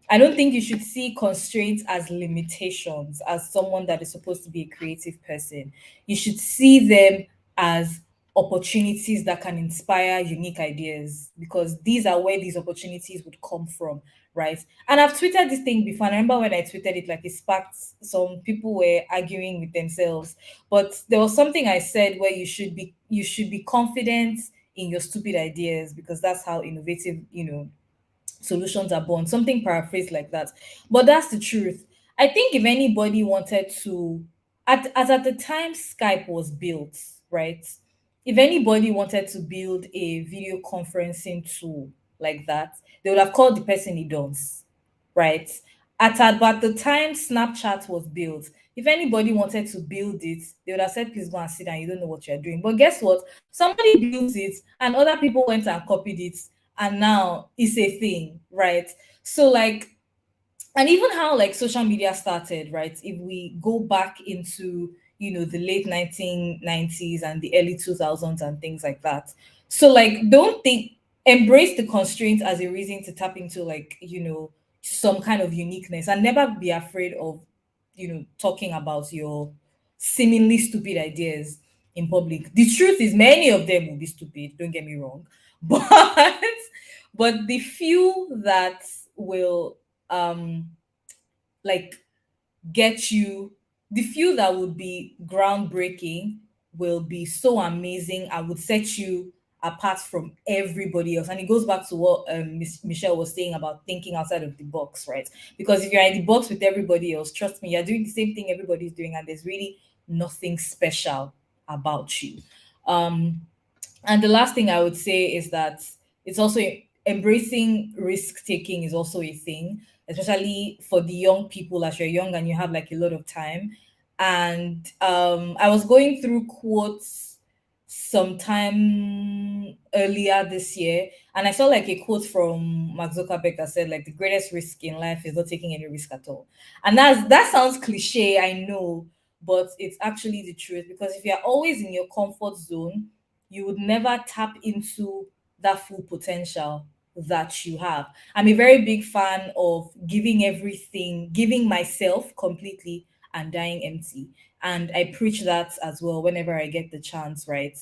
I don't think you should see constraints as limitations as someone that is supposed to be a creative person. You should see them as opportunities that can inspire unique ideas, because these are where these opportunities would come from, right? And I've tweeted this thing before. And I remember when I tweeted it, like it sparked, some people were arguing with themselves. But there was something I said where you should be confident in your stupid ideas, because that's how innovative, solutions are born, something paraphrased like that. But that's the truth. I think if anybody wanted to, at the time Skype was built, right, if anybody wanted to build a video conferencing tool like that, they would have called the person he does, right? At about the time Snapchat was built, if anybody wanted to build it, they would have said, please go and sit down, you don't know what you're doing. But guess what? Somebody built it and other people went and copied it, and now it's a thing, right? So like, and even how like social media started, right? If we go back into the late 1990s and the early 2000s and things like that. So like, don't think, embrace the constraints as a reason to tap into, like, some kind of uniqueness, and never be afraid of talking about your seemingly stupid ideas in public. The truth is many of them will be stupid, don't get me wrong, but the few that will like get you, the few that would be groundbreaking will be so amazing and would set you apart from everybody else. And it goes back to what Michelle was saying about thinking outside of the box, right? Because if you're in the box with everybody else, trust me, you're doing the same thing everybody's doing, and there's really nothing special about you. um and the last thing I would say is that it's also embracing risk taking is also a thing, especially for the young people, as you're young and you have like a lot of time. And I was going through quotes sometime earlier this year, and I saw like a quote from Mark Zuckerberg that said like the greatest risk in life is not taking any risk at all. And that sounds cliche, I know, but it's actually the truth, because if you're always in your comfort zone, you would never tap into that full potential that you have. I'm a very big fan of giving everything, giving myself completely and dying empty. And I preach that as well whenever I get the chance, right?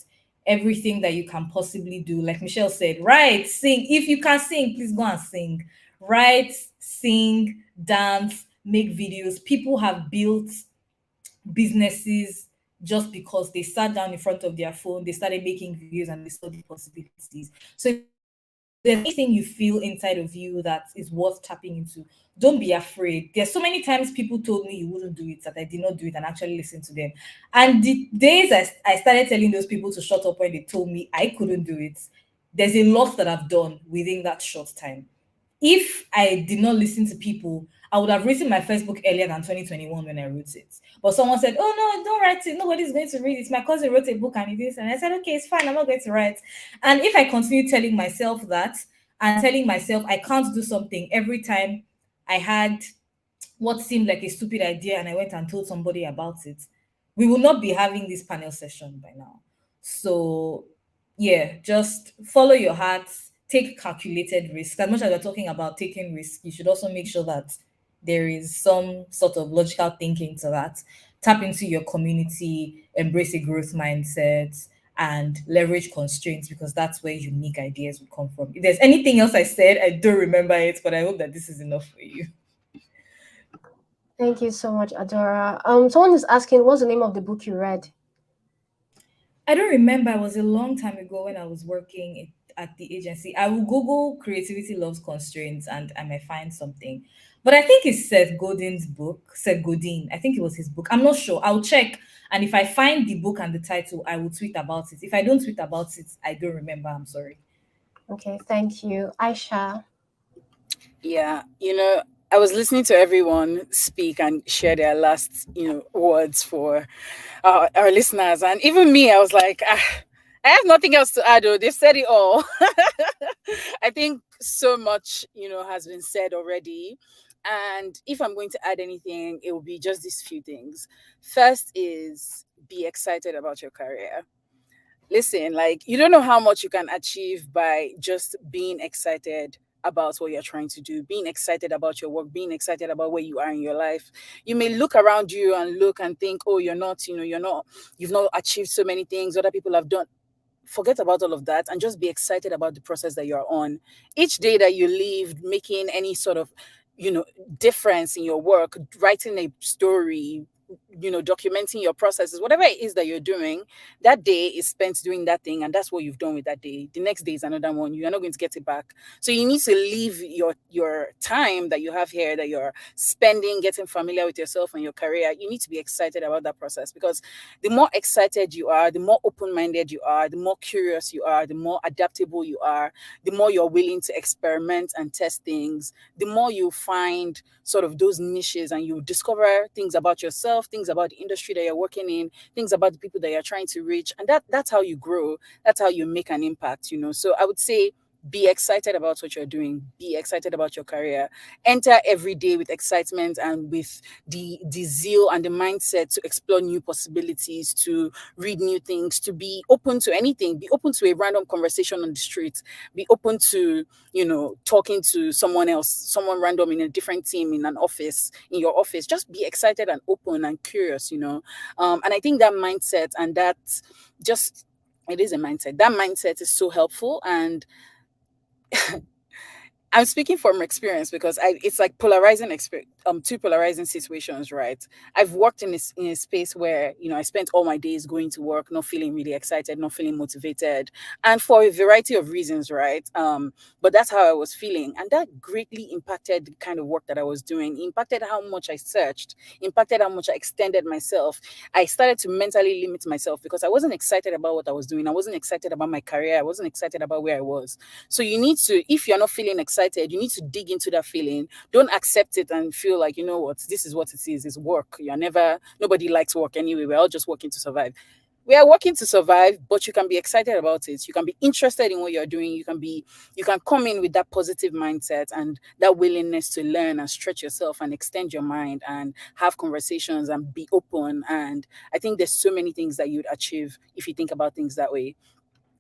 Everything that you can possibly do, like Michelle said, right? Sing. If you can sing, please go and sing. Write, sing, dance, make videos. People have built businesses just because they sat down in front of their phone, they started making videos, and they saw the possibilities. So if there's anything you feel inside of you that is worth tapping into, don't be afraid. There's so many times people told me you wouldn't do it that I did not do it and actually listen to them. And the days I started telling those people to shut up when they told me I couldn't do it, there's a lot that I've done within that short time. If I did not listen to people I would have written my first book earlier than 2021 when I wrote it. But someone said, "Oh no, don't write it. Nobody's going to read it. My cousin wrote a book and it is." And I said, "Okay, it's fine. I'm not going to write." And if I continue telling myself that and telling myself I can't do something every time I had what seemed like a stupid idea and I went and told somebody about it, we will not be having this panel session by now. So, yeah, just follow your heart, take calculated risk. As much as we're talking about taking risk, you should also make sure that there is some sort of logical thinking to that. Tap into your community, embrace a growth mindset, and leverage constraints because that's where unique ideas will come from. If there's anything else I said, I don't remember it, but I hope that this is enough for you. Thank you so much, Adora. Someone is asking, what's the name of the book you read? I don't remember. It was a long time ago when I was working at the agency. I will Google Creativity Loves Constraints and I might find something. But I think it's Seth Godin's book. Seth Godin. I think it was his book. I'm not sure. I'll check. And if I find the book and the title, I will tweet about it. If I don't tweet about it, I don't remember. I'm sorry. Okay, thank you. Aisha. Yeah, I was listening to everyone speak and share their last, words for our listeners, and even me, I was like, I have nothing else to add. Oh, they've said it all. I think so much, has been said already. And if I'm going to add anything, it will be just these few things. First is be excited about your career. Listen, like, you don't know how much you can achieve by just being excited about what you're trying to do, being excited about your work, being excited about where you are in your life. You may look around you and look and think, oh, you've not achieved so many things other people have done. Forget about all of that and just be excited about the process that you're on. Each day that you live making any sort of, difference in your work, writing a story, documenting your processes, whatever it is that you're doing, that day is spent doing that thing, and that's what you've done with that day. The next day is another one. You are not going to get it back. So you need to leave your time that you have here, that you're spending getting familiar with yourself and your career. You need to be excited about that process, because the more excited you are, the more open-minded you are, the more curious you are, the more adaptable you are, the more you're willing to experiment and test things, the more you find sort of those niches and you discover things about yourself, things about the industry that you're working in, things about the people that you're trying to reach. And that's how you grow. That's how you make an impact. So I would say be excited about what you're doing, be excited about your career, enter every day with excitement and with the zeal and the mindset to explore new possibilities, to read new things, to be open to anything, be open to a random conversation on the street, be open to talking to someone else, someone random in a different team, in an office, in your office. Just be excited and open and curious. And I think that mindset and that just it is a mindset. That mindset is so helpful. And I'm speaking from experience because it's like polarizing two polarizing situations, right? I've worked in a space where I spent all my days going to work, not feeling really excited, not feeling motivated, and for a variety of reasons, right? But that's how I was feeling, and that greatly impacted the kind of work that I was doing. It impacted how much I searched, impacted how much I extended myself. I started to mentally limit myself because I wasn't excited about what I was doing. I wasn't excited about my career. I wasn't excited about where I was. So you need to, if you're not feeling excited, you need to dig into that feeling. Don't accept it and feel like, you know what, this is what it is. It's work. Nobody likes work anyway. We're all just working to survive. We are working to survive, but you can be excited about it. You can be interested in what you're doing. You can come in with that positive mindset and that willingness to learn and stretch yourself and extend your mind and have conversations and be open. And I think there's so many things that you'd achieve if you think about things that way.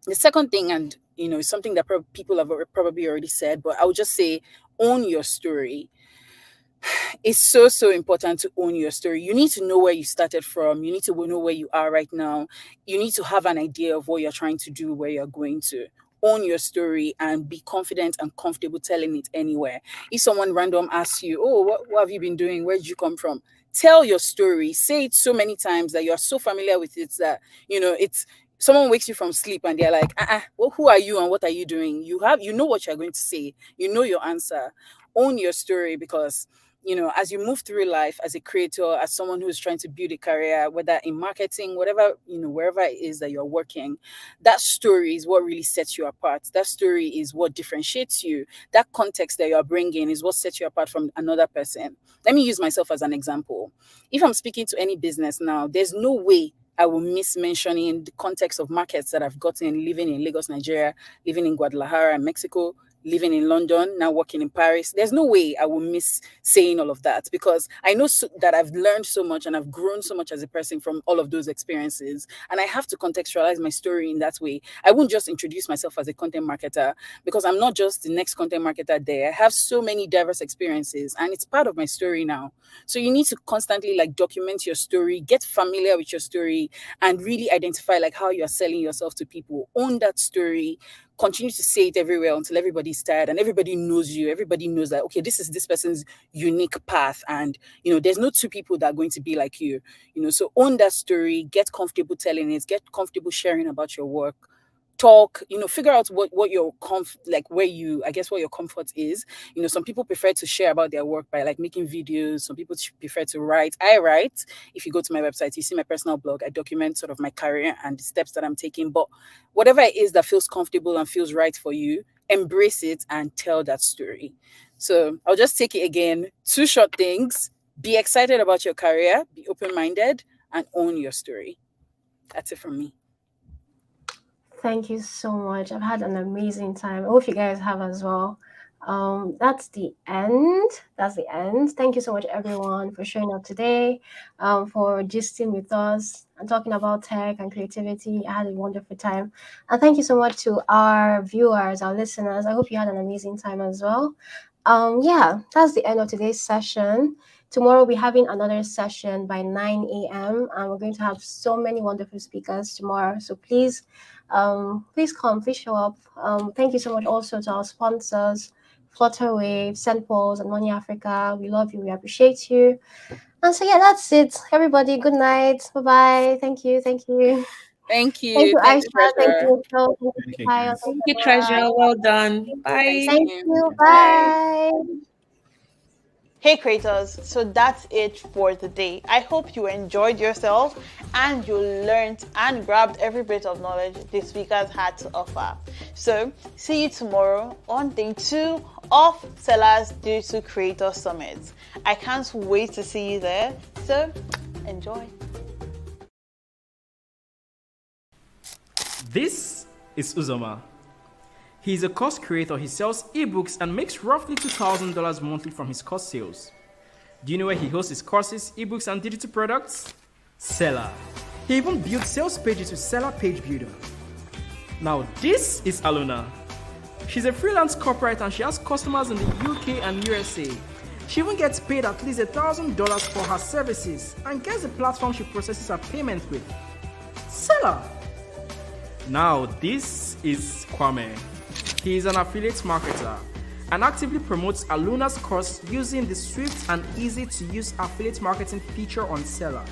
The second thing, and something that people have probably already said, but I would just say, own your story. It's so, so important to own your story. You need to know where you started from. You need to know where you are right now. You need to have an idea of what you're trying to do, where you're going to. Own your story and be confident and comfortable telling it anywhere. If someone random asks you, oh, what have you been doing? Where did you come from? Tell your story. Say it so many times that you're so familiar with it that, it's someone wakes you from sleep and they're like, well, who are you and what are you doing? You know what you're going to say. You know your answer. Own your story, because as you move through life as a creator, as someone who's trying to build a career, whether in marketing, whatever, wherever it is that you're working, that story is what really sets you apart. That story is what differentiates you. That context that you're bringing is what sets you apart from another person. Let me use myself as an example. If I'm speaking to any business now, there's no way I will miss mentioning the context of markets that I've gotten living in Lagos, Nigeria, living in Guadalajara, Mexico, living in London, now working in Paris. There's no way I will miss saying all of that, because I know that I've learned so much and I've grown so much as a person from all of those experiences. And I have to contextualize my story in that way. I won't just introduce myself as a content marketer, because I'm not just the next content marketer there. I have so many diverse experiences and it's part of my story now. So you need to constantly document your story, get familiar with your story, and really identify how you're selling yourself to people. Own that story, continue to say it everywhere until everybody's tired and everybody knows you. Everybody knows that, okay, this is this person's unique path. And, there's no two people that are going to be like you, so own that story, get comfortable telling it, get comfortable sharing about your work. Talk, figure out what your what your comfort is. Some people prefer to share about their work by making videos. Some people prefer to write. I write. If you go to my website, you see my personal blog. I document sort of my career and the steps that I'm taking. But whatever it is that feels comfortable and feels right for you, embrace it and tell that story. So I'll just take it again. 2 short things: be excited about your career, be open-minded, and own your story. That's it from me. Thank you so much. I've had an amazing time. I hope you guys have as well. That's the end. Thank you so much, everyone, for showing up today, for gisting with us and talking about tech and creativity. I had a wonderful time. And thank you so much to our viewers, our listeners. I hope you had an amazing time as well. That's the end of today's session. Tomorrow we'll be having another session by 9 a.m. and we're going to have so many wonderful speakers tomorrow. So please come, please show up. Thank you so much also to our sponsors, Flutterwave, Sendpulse, and Money Africa. We love you. We appreciate you. And so that's it. Everybody, good night. Bye-bye. Thank you. Thank you. Thank you, Aisha. Thank you, Phil. Thank you, guys. Thank you, Treasure. Well done. Bye. Thank you. Bye. Hey creators, so that's it for the day. I hope you enjoyed yourself and you learned and grabbed every bit of knowledge the speakers had to offer. So see you tomorrow on day 2 of Sellers Digital Creator Summit. I can't wait to see you there, so enjoy. This is Uzoma. He's a course creator. He sells ebooks and makes roughly $2,000 monthly from his course sales. Do you know where he hosts his courses, ebooks, and digital products? Seller. He even builds sales pages with Seller Page Builder. Now this is Aluna. She's a freelance corporate and she has customers in the UK and USA. She even gets paid at least $1,000 for her services and gets the platform she processes her payment with. Seller. Now this is Kwame. He is an affiliate marketer and actively promotes Aluna's course using the swift and easy to use affiliate marketing feature on Seller.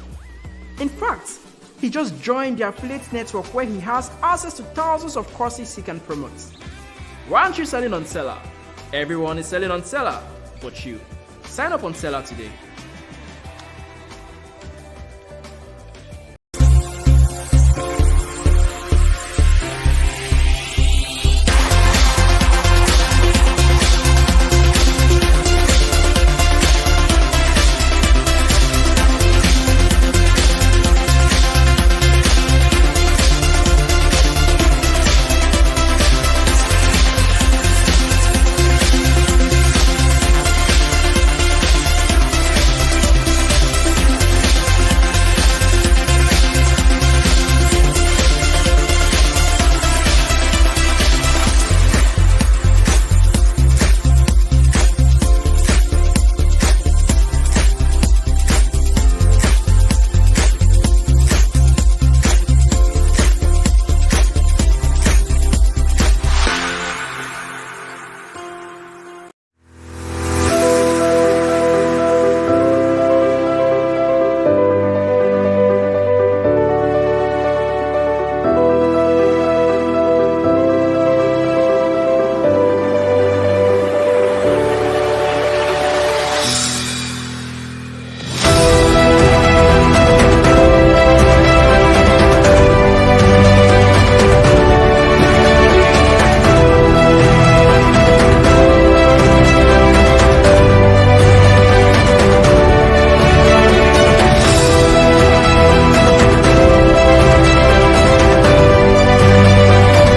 In fact, he just joined the affiliate network where he has access to thousands of courses he can promote. Why aren't you selling on Seller? Everyone is selling on Seller, but you. Sign up on Seller today.